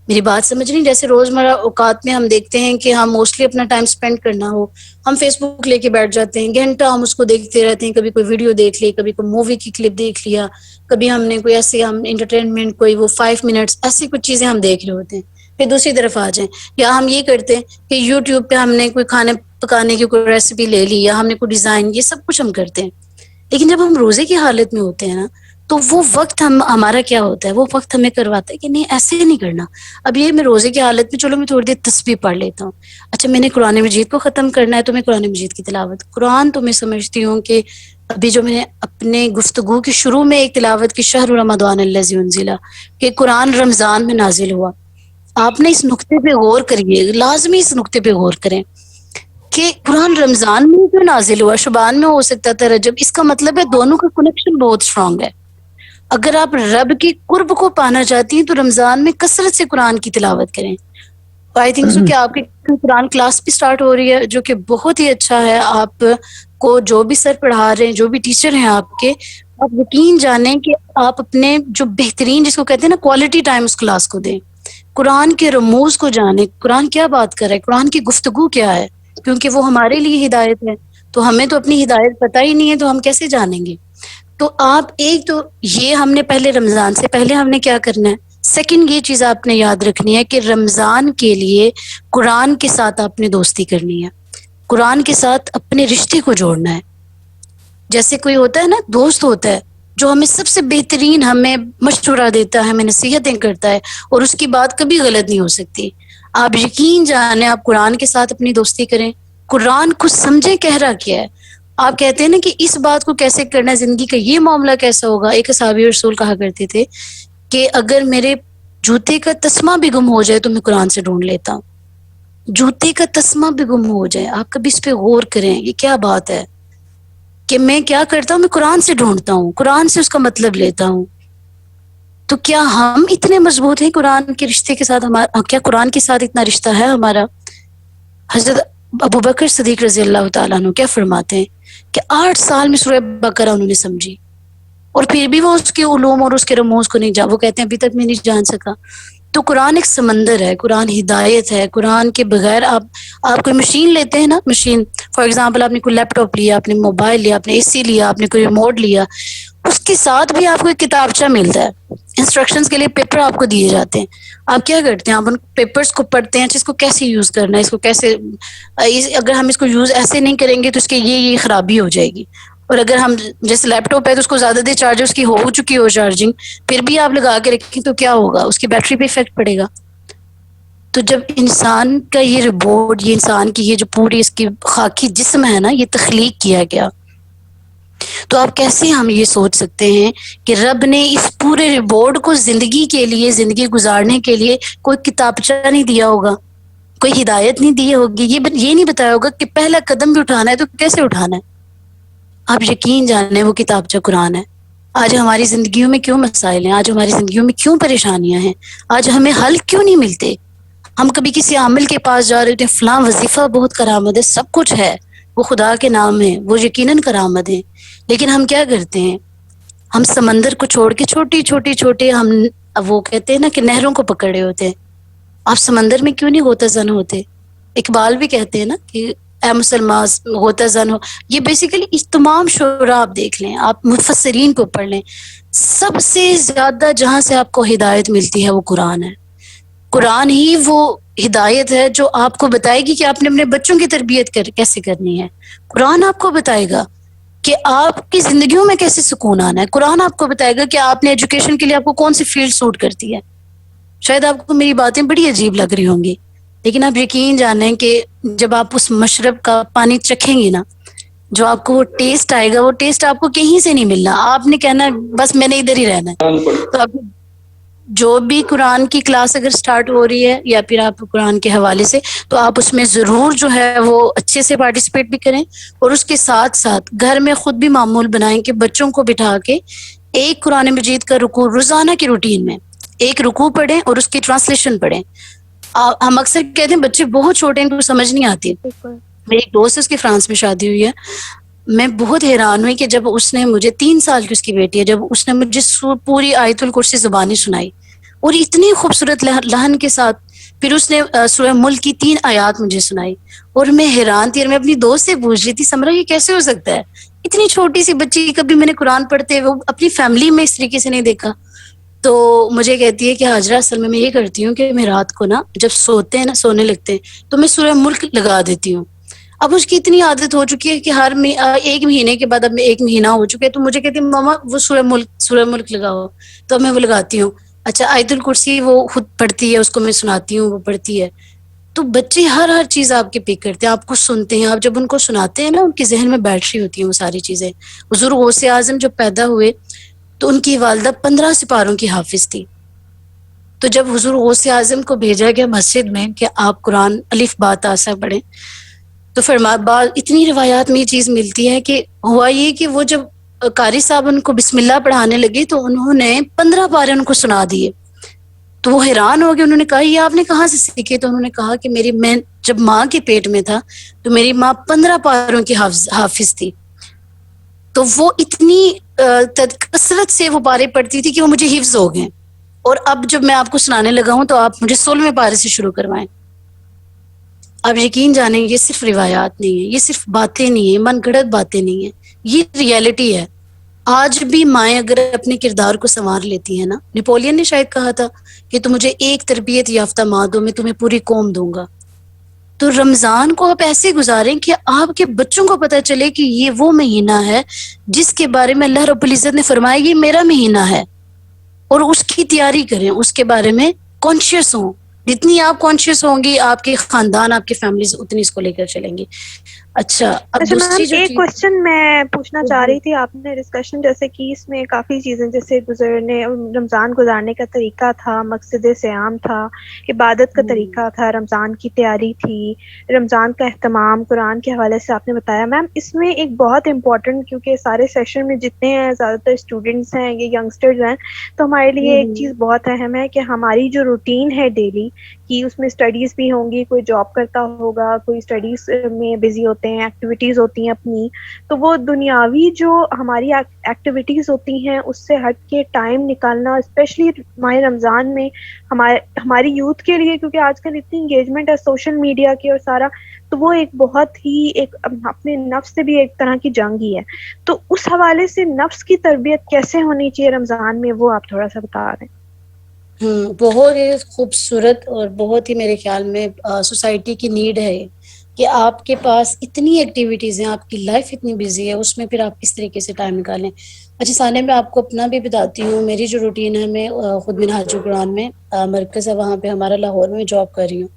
میری بات سمجھ رہی ہیں؟ جیسے روزمرہ اوقات میں ہم دیکھتے ہیں کہ ہم موسٹلی اپنا ٹائم سپینڈ کرنا ہو، ہم فیس بک لے کے بیٹھ جاتے ہیں، گھنٹہ ہم اس کو دیکھتے رہتے ہیں، کبھی کوئی ویڈیو دیکھ لی، کبھی کوئی مووی کی کلپ دیکھ لیا، کبھی ہم نے کوئی ایسے ہم انٹرٹینمنٹ کوئی وہ 5 منٹس ایسی کچھ چیزیں ہم دیکھ رہے ہوتے ہیں، پھر دوسری طرف آ جائیں، یا ہم یہ کرتے ہیں کہ یوٹیوب پہ ہم نے کوئی کھانے پکانے کی کوئی ریسیپی لے لی، یا ہم نے کوئی ڈیزائن، یہ سب کچھ ہم کرتے ہیں۔ لیکن جب ہم روزے کی حالت میں ہوتے ہیں نا تو وہ وقت ہمارا کیا ہوتا ہے، وہ وقت ہمیں کرواتا ہے کہ نہیں ایسے نہیں کرنا، اب یہ میں روزے کی حالت میں چلو میں تھوڑی دیر تسبیح پڑھ لیتا ہوں، اچھا میں نے قرآن مجید کو ختم کرنا ہے تو میں قرآن مجید کی تلاوت، قرآن تو میں سمجھتی ہوں کہ ابھی جو میں نے اپنے گفتگو کی شروع میں ایک تلاوت کی شہر رمضان الذی انزل کہ قرآن رمضان میں نازل ہوا، آپ نے اس نقطے پہ غور کریے، لازمی اس نقطے پہ غور کریں کہ قرآن رمضان میں کیوں نازل ہوا، شعبان میں ہو سکتا تھا، رجب، اس کا مطلب ہے دونوں کا کنیکشن بہت اسٹرانگ ہے۔ اگر آپ رب کی قرب کو پانا چاہتی ہیں تو رمضان میں کثرت سے قرآن کی تلاوت کریں۔ آئی تھنک سو کہ آپ کی قرآن کلاس بھی سٹارٹ ہو رہی ہے، جو کہ بہت ہی اچھا ہے۔ آپ کو جو بھی سر پڑھا رہے ہیں، جو بھی ٹیچر ہیں آپ کے، آپ یقین جانیں کہ آپ اپنے جو بہترین، جس کو کہتے ہیں نا کوالٹی ٹائم، اس کلاس کو دیں، قرآن کے رموز کو جانیں، قرآن کیا بات کر رہا ہے، قرآن کی گفتگو کیا ہے، کیونکہ وہ ہمارے لیے ہدایت ہے۔ تو ہمیں تو اپنی ہدایت پتہ ہی نہیں ہے، تو ہم کیسے جانیں گے؟ تو آپ ایک تو یہ ہم نے پہلے رمضان سے پہلے ہم نے کیا کرنا ہے، سیکنڈ یہ چیز آپ نے یاد رکھنی ہے کہ رمضان کے لیے قرآن کے ساتھ آپ نے دوستی کرنی ہے، قرآن کے ساتھ اپنے رشتے کو جوڑنا ہے۔ جیسے کوئی ہوتا ہے نا، دوست ہوتا ہے جو ہمیں سب سے بہترین ہمیں مشورہ دیتا ہے، ہمیں نصیحتیں کرتا ہے، اور اس کی بات کبھی غلط نہیں ہو سکتی۔ آپ یقین جانیں، آپ قرآن کے ساتھ اپنی دوستی کریں، قرآن کو سمجھیں کہہ رہا کیا ہے۔ آپ کہتے ہیں نا کہ اس بات کو کیسے کرنا ہے، زندگی کا یہ معاملہ کیسا ہوگا۔ ایک صحابی رسول کہا کرتے تھے کہ اگر میرے جوتے کا تسمہ بھی گم ہو جائے تو میں قرآن سے ڈھونڈ لیتا ہوں۔ جوتے کا تسمہ بھی گم ہو جائے، آپ کبھی اس پہ غور کریں، یہ کیا بات ہے کہ میں کیا کرتا ہوں، میں قرآن سے ڈھونڈتا ہوں، قرآن سے اس کا مطلب لیتا ہوں۔ تو کیا ہم اتنے مضبوط ہیں قرآن کے رشتے کے ساتھ؟ ہمارا کیا قرآن کے ساتھ اتنا رشتہ ہے ہمارا؟ حضرت ابوبکر صدیق رضی اللہ تعالیٰ عنہ کیا فرماتے ہیں کہ 8 سال میں سورہ بقرہ انہوں نے سمجھی، اور پھر بھی وہ اس کے علوم اور اس کے رموز کو نہیں وہ کہتے ہیں ابھی تک میں نہیں جان سکا۔ تو قرآن ایک سمندر ہے، قرآن ہدایت ہے، قرآن کے بغیر آپ کوئی مشین لیتے ہیں نا، مشین فار ایگزامپل، آپ نے کوئی لیپ ٹاپ لیا، آپ نے موبائل لیا، آپ نے اے سی لیا، آپ نے کوئی ریموٹ لیا، اس کے ساتھ بھی آپ کو ایک کتابچہ ملتا ہے، انسٹرکشنز کے لیے پیپر آپ کو دیے جاتے ہیں۔ آپ کیا کرتے ہیں؟ آپ ان پیپرز کو پڑھتے ہیں، اس کو کیسے یوز کرنا ہے، اس کو کیسے، اگر ہم اس کو یوز ایسے نہیں کریں گے تو اس کے یہ خرابی ہو جائے گی، اور اگر ہم جیسے لیپ ٹاپ ہے تو اس کو زیادہ دیر چارجر اس کی ہو چکی ہو چارجنگ، پھر بھی آپ لگا کے رکھیں تو کیا ہوگا؟ اس کی بیٹری پہ افیکٹ پڑے گا۔ تو جب انسان کا یہ ربورٹ، یہ انسان کی یہ جو پوری اس کی خاکی جسم ہے نا، یہ تخلیق کیا گیا، تو آپ کیسے ہم یہ سوچ سکتے ہیں کہ رب نے اس پورے ربورٹ کو زندگی کے لیے، زندگی گزارنے کے لیے کوئی کتابچہ نہیں دیا ہوگا، کوئی ہدایت نہیں دی ہوگی، یہ نہیں بتایا ہوگا کہ پہلا قدم بھی اٹھانا ہے تو کیسے اٹھانا ہے؟ آپ یقین جانیں وہ کتابچہ قرآن ہے۔ آج ہماری زندگیوں میں کیوں مسائل ہیں؟ آج ہماری زندگیوں میں کیوں پریشانیاں ہیں؟ آج ہمیں حل کیوں نہیں ملتے؟ ہم کبھی کسی عامل کے پاس جا رہے تھے، فلاں وظیفہ بہت کرامت ہے، سب کچھ ہے، وہ خدا کے نام ہے، وہ یقیناً کرامت ہے، لیکن ہم کیا کرتے ہیں؟ ہم سمندر کو چھوڑ کے چھوٹے ہم وہ کہتے ہیں نا کہ نہروں کو پکڑے ہوتے ہیں۔ آپ سمندر میں کیوں نہیں غوطہ زن ہوتے؟ اقبال بھی کہتے ہیں نا کہ اے مسلمان غوطہ زن ہو۔ یہ بیسیکلی اس تمام شعراء آپ دیکھ لیں، آپ مفسرین کو پڑھ لیں، سب سے زیادہ جہاں سے آپ کو ہدایت ملتی ہے وہ قرآن ہے۔ قرآن ہی وہ ہدایت ہے جو آپ کو بتائے گی کہ آپ نے اپنے بچوں کی تربیت کیسے کرنی ہے۔ قرآن آپ کو بتائے گا کہ آپ کی زندگیوں میں کیسے سکون آنا ہے۔ قرآن آپ کو بتائے گا کہ آپ نے ایجوکیشن کے لیے آپ کو کون سی فیلڈ سوٹ کرتی ہے۔ شاید آپ کو میری باتیں بڑی عجیب لگ رہی ہوں گی، لیکن آپ یقین جانیں کہ جب آپ اس مشرب کا پانی چکھیں گے نا، جو آپ کو وہ ٹیسٹ آئے گا، وہ ٹیسٹ آپ کو کہیں سے نہیں ملنا۔ آپ نے کہنا ہے بس میں نے ادھر ہی رہنا ہے۔ تو آپ جو بھی قرآن کی کلاس اگر سٹارٹ ہو رہی ہے یا پھر آپ قرآن کے حوالے سے، تو آپ اس میں ضرور جو ہے وہ اچھے سے پارٹیسپیٹ بھی کریں، اور اس کے ساتھ ساتھ گھر میں خود بھی معمول بنائیں کہ بچوں کو بٹھا کے ایک قرآن مجید کا رکوع روزانہ کی روٹین میں ایک رکوع پڑھیں اور اس کی ٹرانسلیشن پڑھیں۔ ہم اکثر کہتے ہیں بچے بہت چھوٹے ہیں، ان کو سمجھ نہیں آتی۔ میری ایک دوست ہے، اس کی فرانس میں شادی ہوئی ہے، میں بہت حیران ہوئی کہ جب اس نے مجھے 3 سال کی اس کی بیٹی ہے، جب اس نے مجھے پوری آیت الکرسی زبانی سنائی اور اتنی خوبصورت لحن کے ساتھ، پھر اس نے سورہ ملک کی 3 آیات مجھے سنائی، اور میں حیران تھی، اور میں اپنی دوست سے پوچھ رہی تھی سمرا یہ کیسے ہو سکتا ہے؟ اتنی چھوٹی سی بچی، کبھی میں نے قرآن پڑھتے وہ اپنی فیملی میں اس طریقے سے نہیں دیکھا۔ تو مجھے کہتی ہے کہ حاجرہ اصل میں یہ کرتی ہوں کہ میں رات کو نا جب سوتے ہیں نا، سونے لگتے ہیں تو میں سورہ ملک لگا دیتی ہوں۔ اب اس کی اتنی عادت ہو چکی ہے کہ ہر ایک مہینے کے بعد، اب میں 1 مہینہ ہو چکا ہے، تو مجھے کہتی ہے ماما وہ سورہ ملک لگاؤ، تو میں وہ لگاتی ہوں۔ اچھا آیت الکرسی وہ خود پڑھتی ہے، اس کو میں سناتی ہوں، وہ پڑھتی ہے۔ تو بچے ہر چیز آپ کے پک کرتے ہیں, آپ کو سنتے ہیں. آپ جب ان کو سناتے ہیں نا, ان کے ذہن میں بیٹھ رہی ہوتی ہیں وہ ساری چیزیں. حضور غوث اعظم جب پیدا ہوئے تو ان کی والدہ 15 سپاروں کی حافظ تھی. تو جب حضور غوث اعظم کو بھیجا گیا مسجد میں کہ آپ قرآن الف با تا سا پڑھیں, تو اتنی روایات میں یہ چیز ملتی ہے کہ ہوا یہ کہ وہ جب قاری صاحب ان کو بسم اللہ پڑھانے لگے تو انہوں نے 15 پارے ان کو سنا دیے. تو وہ حیران ہو گئے, انہوں نے کہا یہ آپ نے کہاں سے سیکھے؟ تو انہوں نے کہا کہ میں جب ماں کے پیٹ میں تھا تو میری ماں 15 پاروں کی حافظ تھی. تو وہ اتنی کثرت سے وہ پارے پڑھتی تھی کہ وہ مجھے حفظ ہو گئے. اور اب جب میں آپ کو سنانے لگا ہوں تو آپ مجھے 16ویں پارے سے شروع کروائیں. آپ یقین جانیں یہ صرف روایات نہیں ہے, یہ صرف باتیں نہیں ہیں, من گھڑت باتیں نہیں ہیں, یہ ریئلٹی ہے. آج بھی مائیں اگر اپنے کردار کو سنوار لیتی ہیں نا, نیپولین نے شاید کہا تھا کہ تم مجھے ایک تربیت یافتہ ماں دو, میں تمہیں پوری قوم دوں گا. تو رمضان کو آپ ایسے گزاریں کہ آپ کے بچوں کو پتہ چلے کہ یہ وہ مہینہ ہے جس کے بارے میں اللہ رب العزت نے فرمایا یہ میرا مہینہ ہے, اور اس کی تیاری کریں, اس کے بارے میں کانشیس ہوں. جتنی آپ کانشیس ہوں گی آپ کے خاندان, آپ کی فیملیز اتنی اس کو لے کر چلیں گی. اچھا, اب اچھا میم, دوسری جو ایک چیز کوشچن میں پوچھنا چاہ جی رہی تھی. آپ نے ڈسکشن جیسے کی اس میں کافی چیزیں جیسے رمضان گزارنے کا طریقہ تھا, مقصد صیام تھا, عبادت کا طریقہ تھا, رمضان کی تیاری تھی, رمضان کا اہتمام قرآن کے حوالے سے آپ نے بتایا. میم اس میں ایک بہت امپورٹنٹ, کیونکہ سارے سیشن میں جتنے ہیں زیادہ تر اسٹوڈینٹس ہیں, یہ ینگسٹرز ہیں, تو ہمارے لیے ایک چیز بہت اہم ہے کہ ہماری جو روٹین ہے ڈیلی کی, اس میں اسٹڈیز بھی ہوں گی, کوئی جاب کرتا ہوگا, کوئی اسٹڈیز میں بزی ہوتے ہیں, ایکٹیویٹیز ہوتی ہیں اپنی, تو وہ دنیاوی جو ہماری ایکٹیویٹیز ہوتی ہیں اس سے ہٹ کے ٹائم نکالنا, اسپیشلی ماہ رمضان میں ہماری یوتھ کے لیے, کیونکہ آج کل اتنی انگیجمنٹ ہے سوشل میڈیا کی اور سارا, تو وہ ایک بہت ہی ایک اپنے نفس سے بھی ایک طرح کی جنگ ہی ہے. تو اس حوالے سے نفس کی تربیت کیسے ہونی چاہیے رمضان میں, وہ آپ تھوڑا سا بتا رہے ہیں. بہت ہی خوبصورت اور بہت ہی میرے خیال میں سوسائٹی کی نیڈ ہے کہ آپ کے پاس اتنی ایکٹیویٹیز ہیں, آپ کی لائف اتنی بزی ہے, اس میں پھر آپ کس طریقے سے ٹائم نکالیں. اچھا ثانیہ, میں آپ کو اپنا بھی بتاتی ہوں. میری جو روٹین ہے, میں خود منہاج القرآن میں مرکز ہے, وہاں پہ ہمارا لاہور میں جاب کر رہی ہوں,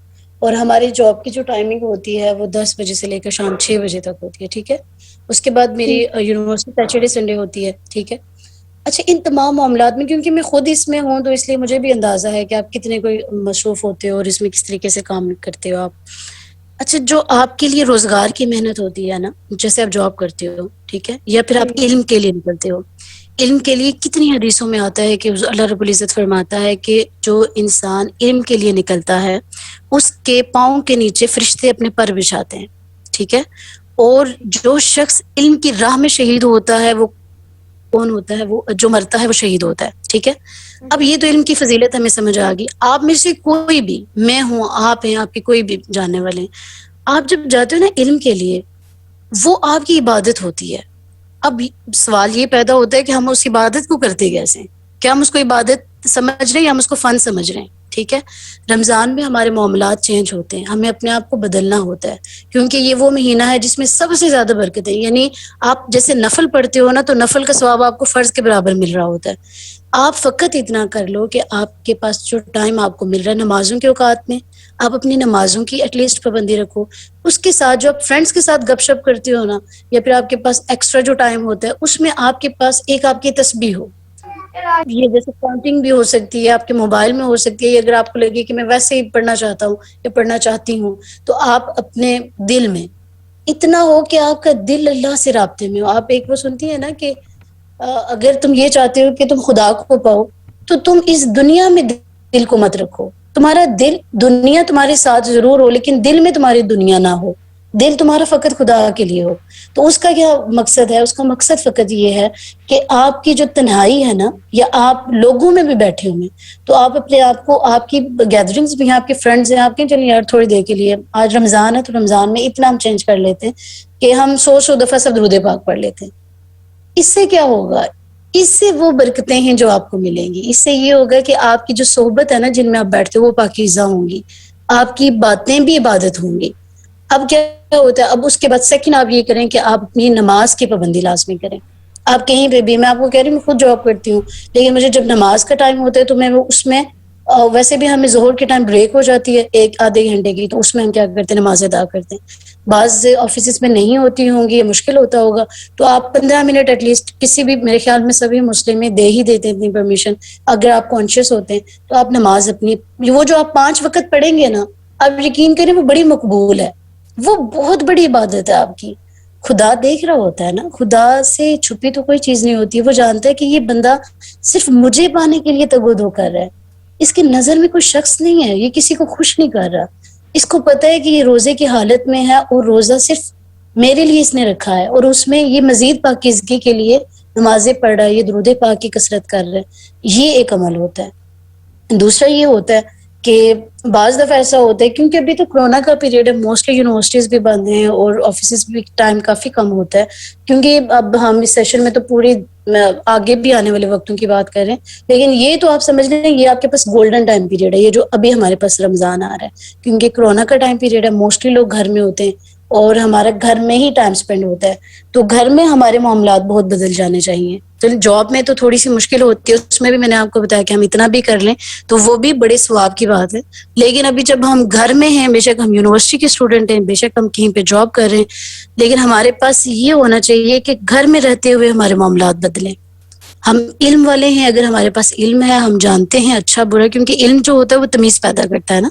اور ہماری جاب کی جو ٹائمنگ ہوتی ہے وہ 10 بجے سے لے کر شام 6 بجے تک ہوتی ہے. ٹھیک ہے, اس کے بعد میری جی یونیورسٹی سیٹرڈے سنڈے ہوتی ہے. ٹھیک ہے, اچھا ان تمام معاملات میں کیونکہ میں خود اس میں ہوں تو اس لیے مجھے بھی اندازہ ہے کہ آپ کتنے کوئی مصروف ہوتے ہو اور اس میں کس طریقے سے کام کرتے ہو آپ. اچھا, جو آپ کے لیے روزگار کی محنت ہوتی ہے نا, جیسے آپ جاب کرتے ہو, ٹھیک ہے, یا پھر آپ جی علم کے لیے نکلتے ہو, علم کے لیے کتنی حدیثوں میں آتا ہے کہ اللہ رب العزت فرماتا ہے کہ جو انسان علم کے لیے نکلتا ہے اس کے پاؤں کے نیچے فرشتے اپنے پر بچھاتے ہیں. ٹھیک ہے, اور جو شخص علم کی راہ میں شہید ہوتا ہے وہ کون ہوتا ہے؟ وہ جو مرتا ہے وہ شہید ہوتا ہے. ٹھیک ہے, اب یہ تو علم کی فضیلت ہمیں سمجھ آ گئی. آپ میں سے کوئی بھی, میں ہوں, آپ ہیں, آپ کے کوئی بھی جاننے والے ہیں, آپ جب جاتے ہو نا علم کے لیے, وہ آپ کی عبادت ہوتی ہے. اب سوال یہ پیدا ہوتا ہے کہ ہم اس عبادت کو کرتے کیسے ہیں؟ کیا ہم اس کو عبادت سمجھ رہے ہیں یا ہم اس کو فن سمجھ رہے ہیں؟ ٹھیک ہے, رمضان میں ہمارے معاملات چینج ہوتے ہیں, ہمیں اپنے آپ کو بدلنا ہوتا ہے, کیونکہ یہ وہ مہینہ ہے جس میں سب سے زیادہ برکت ہے. یعنی آپ جیسے نفل پڑھتے ہو نا, تو نفل کا ثواب آپ کو فرض کے برابر مل رہا ہوتا ہے. آپ فقط اتنا کر لو کہ آپ کے پاس جو ٹائم آپ کو مل رہا ہے نمازوں کے اوقات میں, آپ اپنی نمازوں کی ایٹ لیسٹ پابندی رکھو. اس کے ساتھ جو آپ فرینڈس کے ساتھ گپ شپ کرتے ہو نا, یا پھر آپ کے پاس ایکسٹرا جو ٹائم ہوتا ہے, اس میں آپ کے پاس ایک آپ کی تسبیح ہو. یہ جیسے کاؤنٹنگ بھی ہو سکتی ہے, آپ کے موبائل میں ہو سکتی ہے, اگر آپ کو لگے کہ میں ویسے ہی پڑھنا چاہتا ہوں یا پڑھنا چاہتی ہوں, تو آپ اپنے دل میں اتنا ہو کہ آپ کا دل اللہ سے رابطے میں ہو. آپ ایک وہ سنتی ہیں نا کہ اگر تم یہ چاہتے ہو کہ تم خدا کو پاؤ تو تم اس دنیا میں دل کو مت رکھو. تمہارا دل, دنیا تمہارے ساتھ ضرور ہو لیکن دل میں تمہاری دنیا نہ ہو, دل تمہارا فقط خدا کے لیے ہو. تو اس کا کیا مقصد ہے؟ اس کا مقصد فقط یہ ہے کہ آپ کی جو تنہائی ہے نا, یا آپ لوگوں میں بھی بیٹھے ہوئے, تو آپ اپنے آپ کو, آپ کی گیدرنگز بھی ہیں, آپ کے فرینڈز ہیں, آپ کے چلیے یار تھوڑی دیر کے لیے آج رمضان ہے تو رمضان میں اتنا ہم چینج کر لیتے ہیں کہ ہم 100 دفعہ سب درود پاک پڑھ لیتے ہیں. اس سے کیا ہوگا؟ اس سے وہ برکتیں ہیں جو آپ کو ملیں گی. اس سے یہ ہوگا کہ آپ کی جو صحبت ہے نا, جن میں آپ بیٹھتے ہو, وہ پاکیزہ ہوں گی, آپ کی باتیں بھی عبادت ہوں گی. اب کیا ہوتا ہے, اب اس کے بعد سیکنڈ آپ یہ کریں کہ آپ اپنی نماز کی پابندی لازمی کریں. آپ کہیں پہ بھی, میں آپ کو کہہ رہی ہوں میں خود جاب کرتی ہوں, لیکن مجھے جب نماز کا ٹائم ہوتا ہے تو میں وہ اس میں ویسے بھی ہمیں ظہر کے ٹائم بریک ہو جاتی ہے 1-آدھے گھنٹے کی، تو اس میں ہم کیا کرتے ہیں، نماز ادا کرتے ہیں. بعض آفیسز میں نہیں ہوتی ہوں گی، یہ مشکل ہوتا ہوگا، تو آپ 15 منٹ ایٹ لیسٹ کسی بھی، میرے خیال میں سبھی مسلم میں دے ہی دیتے ہیں اپنی پرمیشن. اگر آپ کانشیس ہوتے ہیں تو آپ نماز اپنی، وہ جو آپ 5 وقت پڑھیں گے نا، آپ یقین کریں وہ بڑی مقبول ہے، وہ بہت بڑی عبادت ہے آپ کی. خدا دیکھ رہا ہوتا ہے نا، خدا سے چھپی تو کوئی چیز نہیں ہوتی. وہ جانتا ہے کہ یہ بندہ صرف مجھے پانے کے لیے تگودو کر رہا ہے، اس کی نظر میں کوئی شخص نہیں ہے، یہ کسی کو خوش نہیں کر رہا. اس کو پتہ ہے کہ یہ روزے کی حالت میں ہے اور روزہ صرف میرے لیے اس نے رکھا ہے، اور اس میں یہ مزید پاکیزگی کے لیے نمازیں پڑھ رہا ہے، یہ درود پاک کی کثرت کر رہا ہے. یہ ایک عمل ہوتا ہے. دوسرا یہ ہوتا ہے کہ بعض دفعہ ایسا ہوتا ہے، کیونکہ ابھی تو کورونا کا پیریڈ ہے، موسٹلی یونیورسٹیز بھی بند ہیں اور آفیسز بھی ٹائم کافی کم ہوتا ہے، کیونکہ اب ہم اس سیشن میں تو پوری آگے بھی آنے والے وقتوں کی بات کر رہے ہیں. لیکن یہ تو آپ سمجھ لیں یہ آپ کے پاس گولڈن ٹائم پیریڈ ہے، یہ جو ابھی ہمارے پاس رمضان آ رہا ہے، کیونکہ کورونا کا ٹائم پیریڈ ہے، موسٹلی لوگ گھر میں ہوتے ہیں اور ہمارا گھر میں ہی ٹائم سپینڈ ہوتا ہے. تو گھر میں ہمارے معاملات بہت بدل جانے چاہیے. تو جاب میں تو تھوڑی سی مشکل ہوتی ہے، اس میں بھی میں نے آپ کو بتایا کہ ہم اتنا بھی کر لیں تو وہ بھی بڑے ثواب کی بات ہے. لیکن ابھی جب ہم گھر میں ہیں، بے شک ہم یونیورسٹی کے اسٹوڈنٹ ہیں، بے شک ہم کہیں پہ جاب کر رہے ہیں، لیکن ہمارے پاس یہ ہونا چاہیے کہ گھر میں رہتے ہوئے ہمارے معاملات بدلیں. ہم علم والے ہیں، اگر ہمارے پاس علم ہے، ہم جانتے ہیں اچھا برا، کیونکہ علم جو ہوتا ہے وہ تمیز پیدا کرتا ہے نا.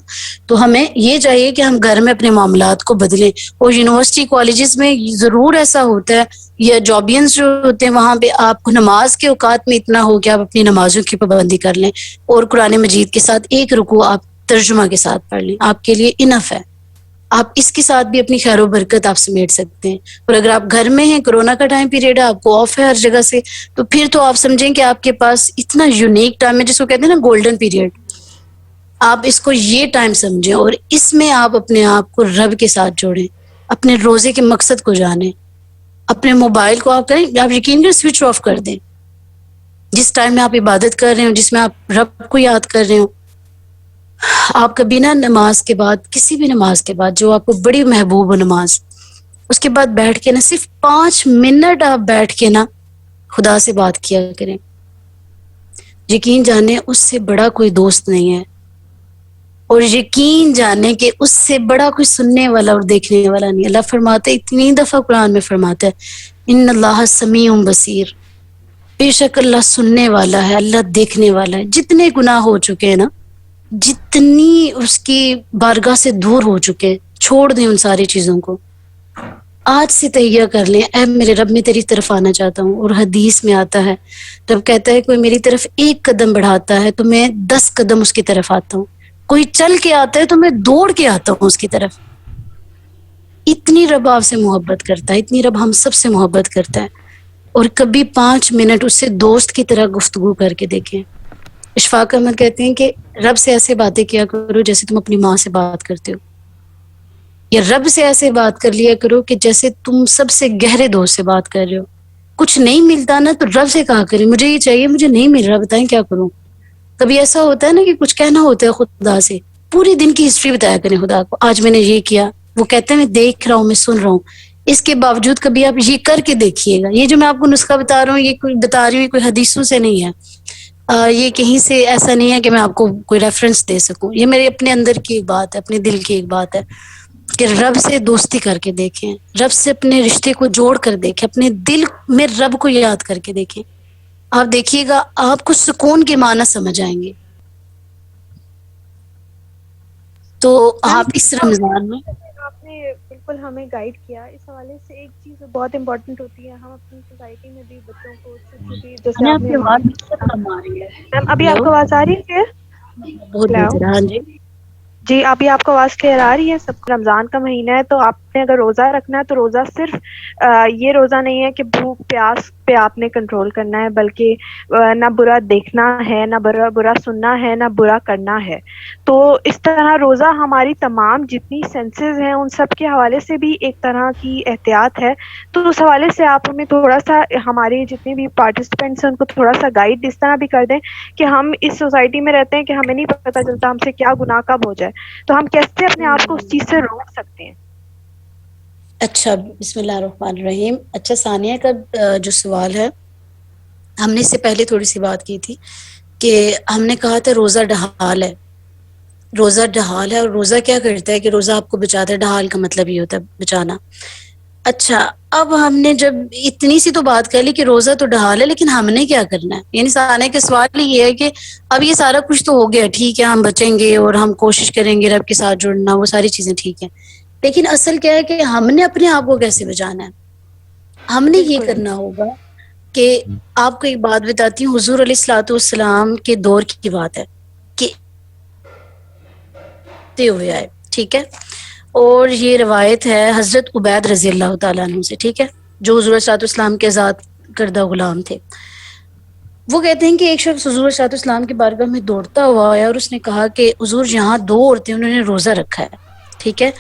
تو ہمیں یہ چاہیے کہ ہم گھر میں اپنے معاملات کو بدلیں. اور یونیورسٹی کالجز میں ضرور ایسا ہوتا ہے، یا جابینس جو ہوتے ہیں وہاں پہ آپ کو نماز کے اوقات میں اتنا ہو کہ آپ اپنی نمازوں کی پابندی کر لیں، اور قرآن مجید کے ساتھ ایک رکوع آپ ترجمہ کے ساتھ پڑھ لیں، آپ کے لیے انف ہے. آپ اس کے ساتھ بھی اپنی خیر و برکت آپ سمیٹ سکتے ہیں. اور اگر آپ گھر میں ہیں، کورونا کا ٹائم پیریڈ ہے، آپ کو آف ہے ہر جگہ سے، تو پھر تو آپ سمجھیں کہ آپ کے پاس اتنا یونیک ٹائم ہے، جس کو کہتے ہیں نا گولڈن پیریڈ. آپ اس کو یہ ٹائم سمجھیں اور اس میں آپ اپنے آپ کو رب کے ساتھ جوڑیں، اپنے روزے کے مقصد کو جانیں. اپنے موبائل کو آپ کریں، آپ یقین کریں سوئچ آف کر دیں. جس ٹائم میں آپ عبادت کر رہے ہو، جس میں آپ رب کو یاد کر رہے ہو، آپ کبھی نا نماز کے بعد، کسی بھی نماز کے بعد جو آپ کو بڑی محبوب ہو نماز، اس کے بعد بیٹھ کے نا صرف 5 منٹ آپ بیٹھ کے نا خدا سے بات کیا کریں. یقین جانے اس سے بڑا کوئی دوست نہیں ہے، اور یقین جانے کہ اس سے بڑا کوئی سننے والا اور دیکھنے والا نہیں. اللہ فرماتے، اتنی دفعہ قرآن میں فرماتا ہے، ان اللہ سمیع بصیر، بے شک اللہ سننے والا ہے، اللہ دیکھنے والا ہے. جتنے گناہ ہو چکے ہیں نا، جتنی اس کی بارگاہ سے دور ہو چکے، چھوڑ دیں ان ساری چیزوں کو. آج سے تہیہ کر لیں، اے میرے رب میں تیری طرف آنا چاہتا ہوں. اور حدیث میں آتا ہے، رب کہتا ہے کوئی میری طرف 1 قدم بڑھاتا ہے تو میں 10 قدم اس کی طرف آتا ہوں. کوئی چل کے آتا ہے تو میں دوڑ کے آتا ہوں اس کی طرف. اتنی رب آپ سے محبت کرتا ہے، اتنی رب ہم سب سے محبت کرتا ہے. اور کبھی 5 منٹ اس سے دوست کی طرح گفتگو کر کے دیکھیں. اشفاق احمد کہتے ہیں کہ رب سے ایسے باتیں کیا کرو جیسے تم اپنی ماں سے بات کرتے ہو، یا رب سے ایسے بات کر لیا کرو کہ جیسے تم سب سے گہرے دوست سے بات کر رہے ہو. کچھ نہیں ملتا نا تو رب سے کہا کریں مجھے یہ چاہیے، مجھے نہیں مل رہا، بتائیں کیا کروں. کبھی ایسا ہوتا ہے نا کہ کچھ کہنا ہوتا ہے خدا سے، پوری دن کی ہسٹری بتایا کریں خدا کو، آج میں نے یہ کیا. وہ کہتے ہیں میں دیکھ رہا ہوں، میں سن رہا ہوں. اس کے باوجود کبھی آپ یہ کر کے دیکھیے گا. یہ جو میں آپ کو نسخہ بتا رہا ہوں، یہ کوئی بتا رہی ہوں، یہ کوئی حدیثوں سے نہیں ہے، یہ کہیں سے ایسا نہیں ہے کہ میں آپ کو کوئی ریفرنس دے سکوں. یہ میرے اپنے اندر کی ایک بات ہے، اپنے دل کی ایک بات ہے کہ رب سے دوستی کر کے دیکھیں، رب سے اپنے رشتے کو جوڑ کر دیکھیں، اپنے دل میں رب کو یاد کر کے دیکھیں. آپ دیکھیے گا آپ کو سکون کے معنی سمجھ آئیں گے. تو آپ اس رمضان میں آپ نے بالکل ہمیں گائیڈ کیا اس حوالے سے. ایک چیز بہت امپورٹنٹ ہوتی ہے، ہم اپنی سوسائٹی میں بھی بچوں کو چھوٹی جیسے آپ آپ نے کی آواز بہت کم آ رہی ہے. میم ابھی آپ ہلو، کو آواز آ رہی ہے؟ بہت ہلو بہتر. ہاں جی. جی، ابھی آپ کو آواز کلیئر آ رہی ہے؟ سب رمضان کا مہینہ ہے تو آپ نے اگر روزہ رکھنا ہے تو روزہ صرف یہ روزہ نہیں ہے کہ بھوک پیاس پہ آپ نے کنٹرول کرنا ہے، بلکہ نہ برا دیکھنا ہے، نہ برا سننا ہے، نہ برا کرنا ہے. تو اس طرح روزہ ہماری تمام جتنی سینسز ہیں ان سب کے حوالے سے بھی ایک طرح کی احتیاط ہے. تو اس حوالے سے آپ ہمیں تھوڑا سا، ہمارے جتنے بھی پارٹیسپینٹس ہیں ان کو تھوڑا سا گائیڈ اس طرح بھی کر دیں کہ ہم اس سوسائٹی میں رہتے ہیں کہ ہمیں نہیں پتہ چلتا ہم سے کیا گناہ کب ہو جائے، تو ہم کیسے اپنے آپ کو اس چیز سے روک سکتے ہیں؟ اچھا، بسم اللہ الرحمن الرحیم. اچھا، ثانیہ کا جو سوال ہے، ہم نے اس سے پہلے تھوڑی سی بات کی تھی کہ ہم نے کہا تھا روزہ ڈھال ہے، روزہ ڈھال ہے، اور روزہ کیا کرتا ہے کہ روزہ آپ کو بچاتا ہے. ڈھال کا مطلب یہ ہوتا ہے بچانا. اچھا، اب ہم نے جب اتنی سی تو بات کر لی کہ روزہ تو ڈھال ہے، لیکن ہم نے کیا کرنا ہے؟ یعنی سانے کے سوال یہ ہے کہ اب یہ سارا کچھ تو ہو گیا، ٹھیک ہے ہم بچیں گے اور ہم کوشش کریں گے رب کے ساتھ جڑنا، وہ ساری چیزیں ٹھیک ہیں، لیکن اصل کیا ہے کہ ہم نے اپنے آپ کو کیسے بچانا ہے؟ ہم نے یہ بالکل کرنا ہوگا کہ آپ کو ایک بات بتاتی ہوں، حضور علیہ الصلوۃ والسلام کے دور کی بات ہے کہ ہوئے آئے، ٹھیک ہے، اور یہ روایت ہے حضرت عبید رضی اللہ تعالیٰ عنہ سے، ٹھیک ہے، جو حضور صلی اللہ علیہ وسلم کے آزاد کردہ غلام تھے. وہ کہتے ہیں کہ ایک شخص حضور صلی اللہ علیہ وسلم کی بارگاہ میں دوڑتا ہوا آیا اور اس نے کہا کہ حضور یہاں دو عورتیں انہوں نے روزہ رکھا ہے، ٹھیک ہے،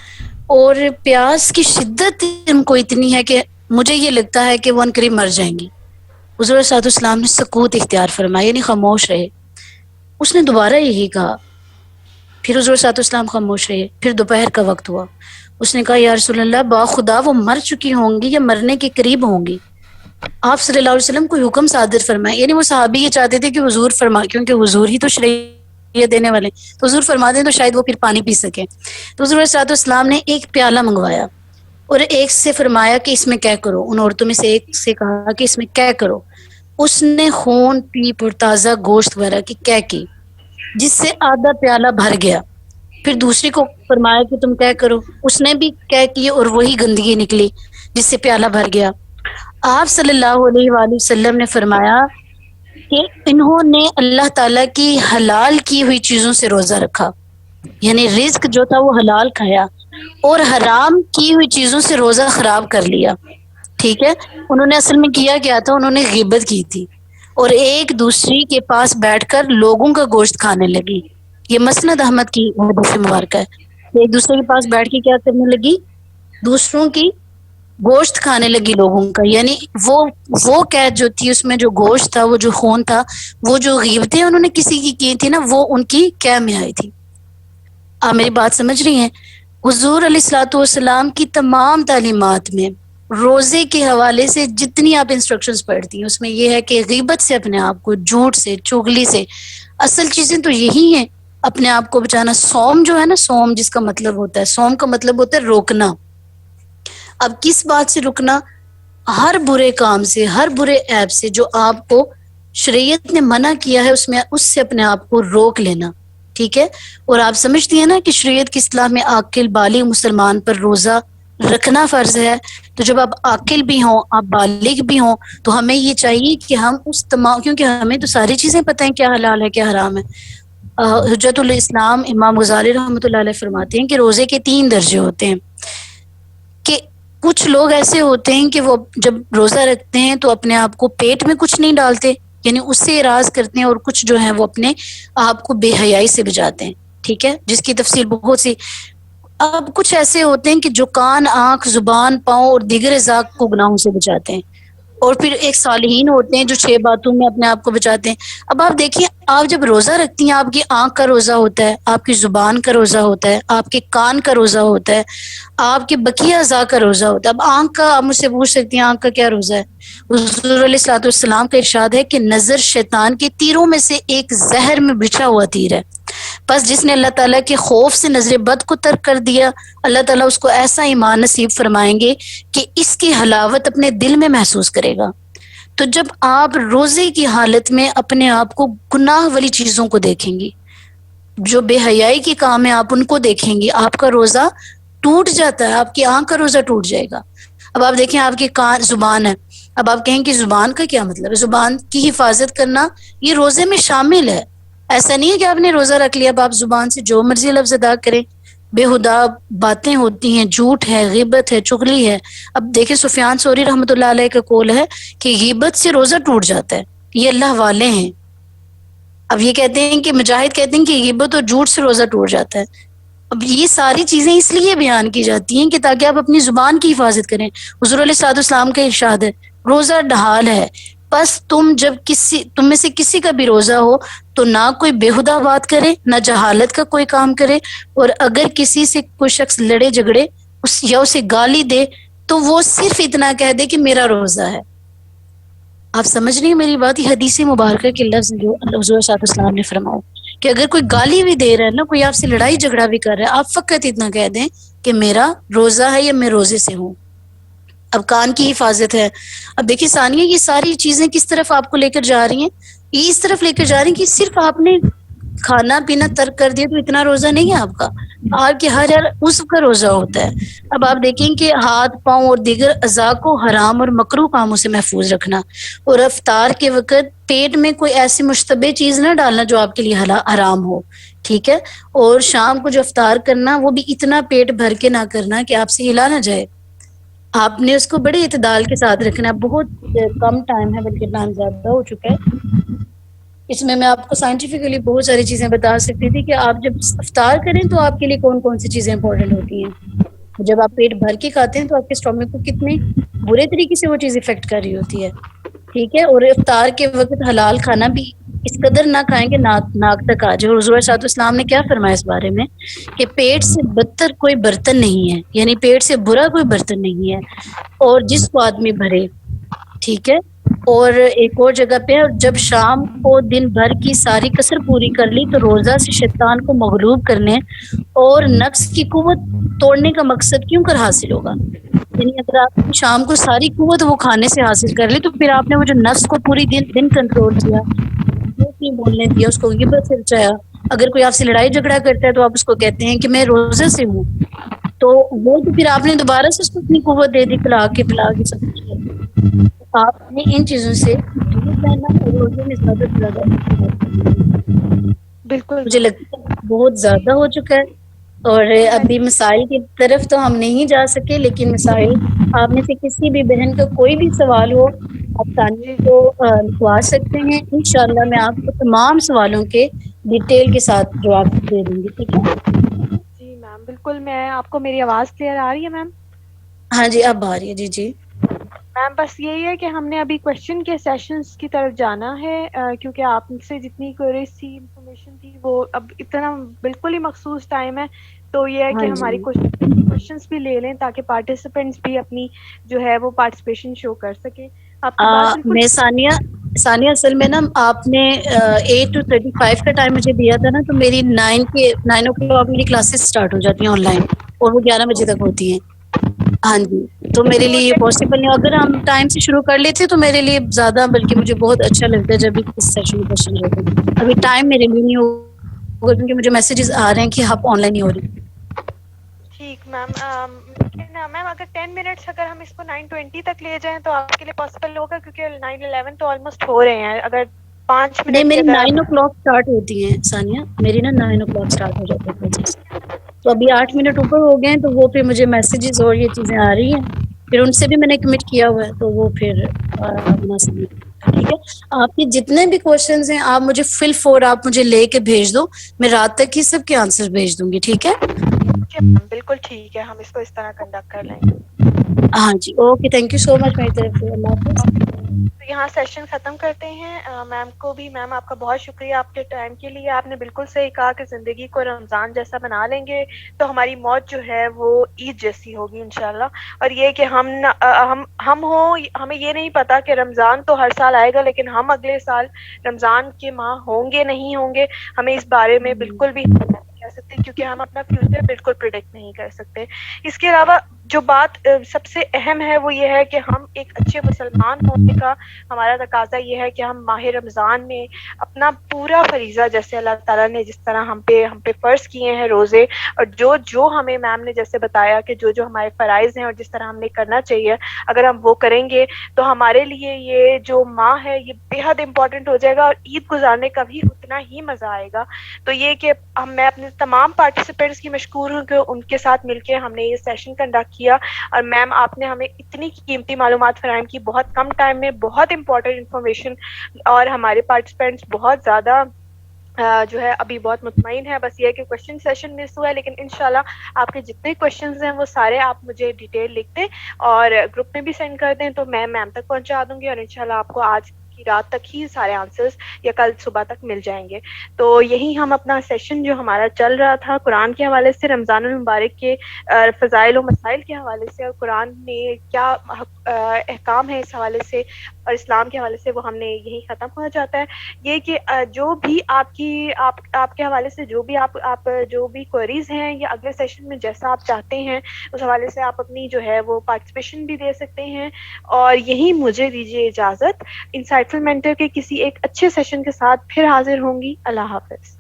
اور پیاس کی شدت ان کو اتنی ہے کہ مجھے یہ لگتا ہے کہ وہ عنقریب مر جائیں گی. حضور صلی اللہ علیہ وسلم نے سکوت اختیار فرمایا، یعنی خاموش رہے. اس نے دوبارہ یہی کہا، پھر حضور صلی اللہ علیہ وسلم خاموش رہے. پھر دوپہر کا وقت ہوا، اس نے کہا یا رسول اللہ با خدا وہ مر چکی ہوں گی یا مرنے کے قریب ہوں گی. آپ صلی اللہ علیہ وسلم کو حکم صادر فرمائے. یعنی وہ صحابی یہ چاہتے تھے کہ حضور فرما، کیونکہ حضور ہی تو شریعت دینے والے، تو حضور فرما دیں تو شاید وہ پھر پانی پی سکیں. تو حضور صلی اللہ علیہ وسلم نے ایک پیالہ منگوایا اور ایک سے فرمایا کہ اس میں کیا کرو، ان عورتوں میں سے ایک سے کہا کہ اس میں کیا کرو. اس نے خون پیپ اور تازہ گوشت وغیرہ کی کیا کی، جس سے آدھا پیالہ بھر گیا. پھر دوسری کو فرمایا کہ تم کیا کرو، اس نے بھی کیا کی اور وہی گندگی نکلی جس سے پیالہ بھر گیا. آپ صلی اللہ علیہ وآلہ وسلم نے فرمایا کہ انہوں نے اللہ تعالیٰ کی حلال کی ہوئی چیزوں سے روزہ رکھا، یعنی رزق جو تھا وہ حلال کھایا، اور حرام کی ہوئی چیزوں سے روزہ خراب کر لیا. ٹھیک ہے، انہوں نے اصل میں کیا تھا، انہوں نے غیبت کی تھی اور ایک دوسری کے پاس بیٹھ کر لوگوں کا گوشت کھانے لگی. یہ مسند احمد کی حدیث مبارکہ ہے. ایک دوسرے کے پاس بیٹھ کے کیا کرنے لگی؟ دوسروں کی گوشت کھانے لگی لوگوں کا. یعنی وہ قید جو تھی، اس میں جو گوشت تھا، وہ جو خون تھا، وہ جو غیبتیں انہوں نے کسی کی تھی نا، وہ ان کی قید میں آئی تھی. آپ میری بات سمجھ رہی ہیں؟ حضور علیہ الصلوۃ والسلام کی تمام تعلیمات میں روزے کے حوالے سے جتنی آپ انسٹرکشنز پڑھتی ہیں، اس میں یہ ہے کہ غیبت سے اپنے آپ کو، جھوٹ سے، چغلی سے، اصل چیزیں تو یہی ہیں اپنے آپ کو بچانا. صوم جو ہے نا، صوم جس کا مطلب ہوتا ہے، صوم کا مطلب ہوتا ہے روکنا. اب کس بات سے رکنا؟ ہر برے کام سے، ہر برے عیب سے جو آپ کو شریعت نے منع کیا ہے، اس سے اپنے آپ کو روک لینا. ٹھیک ہے، اور آپ سمجھتی ہیں نا کہ شریعت کی اصطلاح میں عاقل بالغ مسلمان پر روزہ رکھنا فرض ہے. تو جب آپ عاقل بھی ہوں، آپ بالغ بھی ہوں، تو ہمیں یہ چاہیے کہ ہم اس تمام، کیونکہ ہمیں تو ساری چیزیں پتہ ہیں کیا حلال ہے کیا حرام ہے. حجت الاسلام امام غزالی رحمۃ اللہ علیہ فرماتے ہیں کہ روزے کے 3 درجے ہوتے ہیں. کہ کچھ لوگ ایسے ہوتے ہیں کہ وہ جب روزہ رکھتے ہیں تو اپنے آپ کو پیٹ میں کچھ نہیں ڈالتے، یعنی اس سے اراض کرتے ہیں، اور کچھ جو ہیں وہ اپنے آپ کو بے حیائی سے بچاتے ہیں. ٹھیک ہے، جس کی تفصیل بہت سی. اب کچھ ایسے ہوتے ہیں کہ جو کان، آنکھ، زبان، پاؤں اور دیگر اعضاء کو گناہوں سے بچاتے ہیں. اور پھر ایک صالحین ہوتے ہیں جو 6 باتوں میں اپنے آپ کو بچاتے ہیں. اب آپ دیکھیے، آپ جب روزہ رکھتی ہیں، آپ کی آنکھ کا روزہ ہوتا ہے، آپ کی زبان کا روزہ ہوتا ہے، آپ کے کان کا روزہ ہوتا ہے، آپ کے بقیہ اعضاء کا روزہ ہوتا ہے. اب آنکھ کا آپ مجھ سے پوچھ سکتی ہیں آنکھ کا کیا روزہ ہے؟ حضور علیہ الصلوۃ والسلام کا ارشاد ہے کہ نظر شیطان کے تیروں میں سے ایک زہر میں بچھا ہوا تیر ہے. بس جس نے اللہ تعالیٰ کے خوف سے نظر بد کو ترک کر دیا، اللہ تعالیٰ اس کو ایسا ایمان نصیب فرمائیں گے کہ اس کی حلاوت اپنے دل میں محسوس کرے گا. تو جب آپ روزے کی حالت میں اپنے آپ کو گناہ والی چیزوں کو دیکھیں گی، جو بے حیائی کے کام ہیں آپ ان کو دیکھیں گی، آپ کا روزہ ٹوٹ جاتا ہے، آپ کی آنکھ کا روزہ ٹوٹ جائے گا. اب آپ دیکھیں آپ کی زبان ہے. اب آپ کہیں کہ زبان کا کیا مطلب ہے؟ زبان کی حفاظت کرنا یہ روزے میں شامل ہے. ایسا نہیں ہے کہ آپ نے روزہ رکھ لیا اب آپ زبان سے جو مرضی لفظ ادا کریں. بےہدہ باتیں ہوتی ہیں، جھوٹ ہے، غیبت ہے، چغلی ہے. اب دیکھیں سفیان ثوری رحمۃ اللہ علیہ کا قول ہے کہ غیبت سے روزہ ٹوٹ جاتا ہے. یہ اللہ والے ہیں. اب یہ کہتے ہیں کہ مجاہد کہتے ہیں کہ غیبت اور جھوٹ سے روزہ ٹوٹ جاتا ہے. اب یہ ساری چیزیں اس لیے بیان کی جاتی ہیں کہ تاکہ آپ اپنی زبان کی حفاظت کریں. حضور علیہ الصلوۃ والسلام کا ارشاد ہے روزہ ڈھال ہے. بس تم میں سے کسی کا بھی روزہ ہو تو نہ کوئی بےہدہ بات کرے، نہ جہالت کا کوئی کام کرے، اور اگر کسی سے کوئی شخص لڑے جھگڑے یا اسے گالی دے تو وہ صرف اتنا کہہ دے کہ میرا روزہ ہے. آپ سمجھ رہی ہیں میری بات؟ یہ حدیث مبارکہ کے لفظ جو حضور صلی اللہ علیہ وسلم نے فرماؤ کہ اگر کوئی گالی بھی دے رہا ہے نا، کوئی آپ سے لڑائی جھگڑا بھی کر رہا ہے، آپ فقط اتنا کہہ دیں کہ میرا روزہ ہے یا میں روزے سے ہوں. اب کان کی حفاظت ہے. اب دیکھیے ثانیہ، یہ ساری چیزیں کس طرف آپ کو لے کر جا رہی ہیں؟ یہ اس طرف لے کر جا رہی ہیں کہ صرف آپ نے کھانا پینا ترک کر دیا تو اتنا روزہ نہیں ہے آپ کا. آپ کے ہر عضو کا روزہ ہوتا ہے. اب آپ دیکھیں کہ ہاتھ پاؤں اور دیگر اعضاء کو حرام اور مکروہ کاموں سے محفوظ رکھنا، اور افطار کے وقت پیٹ میں کوئی ایسی مشتبہ چیز نہ ڈالنا جو آپ کے لیے حرام ہو، ٹھیک ہے. اور شام کو جو افطار کرنا وہ بھی اتنا پیٹ بھر کے نہ کرنا کہ آپ سے ہلا نہ جائے. آپ نے اس کو بڑے اعتدال کے ساتھ رکھنا ہے. بہت کم ٹائم ہے، بلکہ ٹائم زیادہ ہو چکا ہے. اس میں آپ کو سائنٹیفکلی بہت ساری چیزیں بتا سکتی تھی کہ آپ جب افطار کریں تو آپ کے لیے کون کون سی چیزیں امپورٹنٹ ہوتی ہیں. جب آپ پیٹ بھر کے کھاتے ہیں تو آپ کے اسٹومک کو کتنے برے طریقے سے وہ چیز افیکٹ کر رہی ہوتی ہے، ٹھیک ہے. اور افطار کے وقت حلال کھانا بھی اس قدر نہ کھائیں کہ ناک تک آ جائے. حضور صلی اللہ علیہ وسلم نے کیا فرمایا اس بارے میں کہ پیٹ سے بدتر کوئی برتن نہیں ہے، یعنی پیٹ سے برا کوئی برتن نہیں ہے، اور جس کو آدمی بھرے، ٹھیک ہے. اور ایک اور جگہ پہ، جب شام کو دن بھر کی ساری کسر پوری کر لی تو روزہ سے شیطان کو مغلوب کرنے اور نفس کی قوت توڑنے کا مقصد کیوں کر حاصل ہوگا. یعنی اگر آپ شام کو ساری قوت وہ کھانے سے حاصل کر لی تو پھر آپ نے وہ جو نفس کو پوری دن کنٹرول کیا، نہیں بولنے دیا، اس کو غیبت سے بچایا. اگر کوئی آپ سے لڑائی جھگڑا کرتا ہے تو آپ اس کو کہتے ہیں کہ میں روزے سے ہوں، تو وہ تو پھر آپ نے دوبارہ سے اس کو اتنی قوت دے دی، پلا کے سب کچھ کر دیا. آپ نے ان چیزوں سے دور رہنا اور روزے میں زیادہ سے زیادہ احتیاط کرنی ہے. بالکل مجھے میم. لگتا ہے بہت زیادہ ہو چکا ہے، اور ابھی مسائل کی طرف تو ہم نہیں جا سکے، لیکن مسائل آپ میں سے کسی بھی بہن کا کوئی بھی سوال ہو آپ ثانیہ جی کو لکھوا سکتے ہیں. انشاءاللہ میں آپ کو تمام سوالوں کے ڈیٹیل کے ساتھ جواب دے دوں گی، ٹھیک ہے. جی میم بالکل. میں آپ کو میری آواز کلیئر آ رہی ہے میم؟ ہاں جی اب آ رہی ہے. جی جی میم بس یہی ہے کہ ہم نے ابھی کوشچن کے سیشنز کی طرف جانا ہے، کیونکہ آپ سے جتنی کوئریز تھی، انفارمیشن تھی، وہ اب اتنا بالکل ہی مخصوص ٹائم ہے، تو یہ ہے کہ ہاں جی. ہماری کوشچنس بھی لے لیں تاکہ پارٹیسپینٹس بھی اپنی جو ہے وہ پارٹیسپیشن شو کر سکیں. آپ کی بات بالکل. میں ثانیہ اصل میں نا آپ نے 8 to 35 کا ٹائم مجھے دیا تھا نا، تو میری 9 o'clock میری کلاسز اسٹارٹ ہو جاتی ہیں آن لائن، اور وہ 11 بجے تک ہوتی ہیں. ہاں جی، تو میرے لیے یہ پاسبل نہیں. اگر ہم ٹائم سے شروع کر لیتے تو میرے لیے زیادہ، بلکہ مجھے بہت اچھا لگتا ہے جب اس سیشن میں کوشچن رہتے ہیں. ابھی ٹائم میرے لیے نہیں ہوگا کیونکہ مجھے میسیجز آ رہے ہیں کہ آپ آن لائن ہی ہو رہی. ٹھیک میم. لیکن میم اگر 10 منٹس اگر ہم اس کو 9:20 تک لے جائیں تو آپ کے لیے پاسبل ہوگا، کیونکہ 9:11 تو آلموسٹ ہو رہے ہیں. اگر 5 منٹ نہیں، کی میری اگر 9 o'clock اسٹارٹ ہوتی ہیں ثانیہ، میری نا 9 o'clock اسٹارٹ ہو جاتی ہے کلاسز. تو ابھی 8 منٹ اوپر ہو گئے ہیں، تو وہ پھر مجھے میسیجز اور یہ چیزیں آ رہی ہیں، پھر ان سے بھی میں نے کمٹ کیا ہوا ہے، تو وہ پھر مناسب نہیں ہوگا. ٹھیک ہے، آپ کے جتنے بھی کوشچنز ہیں آپ مجھے فل فور آپ مجھے لے کے بھیج دو، میں رات تک ہی سب کے آنسر بھیج دوں گی. ٹھیک ہے. بالکل ٹھیک ہے، ہم اس کو اس طرح کنڈکٹ کر لیں گے. ہاں جی اوکے، تھینک یو سو مچ میری طرف سے. اللہ حافظ. تو یہاں سیشن ختم کرتے ہیں. میم کو بھی، میم آپ کا بہت شکریہ آپ کے ٹائم کے لیے. آپ نے بالکل صحیح کہا کہ زندگی کو رمضان جیسا بنا لیں گے تو ہماری موت جو ہے وہ عید جیسی ہوگی انشاءاللہ. اور یہ کہ ہم ہوں، ہمیں یہ نہیں پتا کہ رمضان تو ہر سال آئے گا، لیکن ہم اگلے سال رمضان کے ماہ ہوں گے نہیں ہوں گے، ہمیں اس بارے میں بالکل بھی نہیں کہہ سکتے، کیونکہ ہم اپنا فیوچر بالکل پریڈکٹ نہیں کر سکتے. اس کے علاوہ جو بات سب سے اہم ہے وہ یہ ہے کہ ہم ایک اچھے مسلمان ہونے کا ہمارا تقاضا یہ ہے کہ ہم ماہ رمضان میں اپنا پورا فریضہ، جیسے اللہ تعالیٰ نے جس طرح ہم پہ فرض کیے ہیں روزے، اور جو ہمیں میم نے جیسے بتایا کہ جو ہمارے فرائض ہیں اور جس طرح ہم نے کرنا چاہیے، اگر ہم وہ کریں گے تو ہمارے لیے یہ جو ماہ ہے یہ بے حد امپورٹنٹ ہو جائے گا، اور عید گزارنے کا بھی اتنا ہی مزہ آئے گا. تو یہ کہ میں اپنے تمام پارٹیسپینٹس کی مشکور ہوں کہ ان کے ساتھ مل کے ہم نے یہ سیشن کنڈکٹ کیا. اور میم آپ نے ہمیں اتنی قیمتی معلومات فراہم کی بہت کم ٹائم میں، بہت امپورٹنٹ انفارمیشن، اور ہمارے پارٹیسپینٹس بہت زیادہ جو ہے ابھی بہت مطمئن ہے. بس یہ ہے کہ کوشچن سیشن مس ہوا ہے، لیکن انشاءاللہ آپ کے جتنے کوشچنز ہیں وہ سارے آپ مجھے ڈیٹیل لکھ دیں اور گروپ میں بھی سینڈ کر دیں، تو میں میم تک پہنچا دوں گی. اور انشاءاللہ آپ کو آج کی رات تک ہی سارے آنسرز یا کل صبح تک مل جائیں گے. تو یہی ہم اپنا سیشن جو ہمارا چل رہا تھا قرآن کے حوالے سے، رمضان المبارک کے فضائل و مسائل کے حوالے سے، اور قرآن میں کیا احکام ہے اس حوالے سے اور اسلام کے حوالے سے، وہ ہم نے یہی ختم ہو جاتا ہے. یہ کہ جو بھی آپ کے حوالے سے جو بھی کوئریز ہیں یا اگلے سیشن میں جیسا آپ چاہتے ہیں اس حوالے سے آپ اپنی جو ہے وہ پارٹیسپیشن بھی دے سکتے ہیں. اور یہی مجھے دیجیے اجازت، انسائٹفل مینٹر کے کسی ایک اچھے سیشن کے ساتھ پھر حاضر ہوں گی. اللہ حافظ.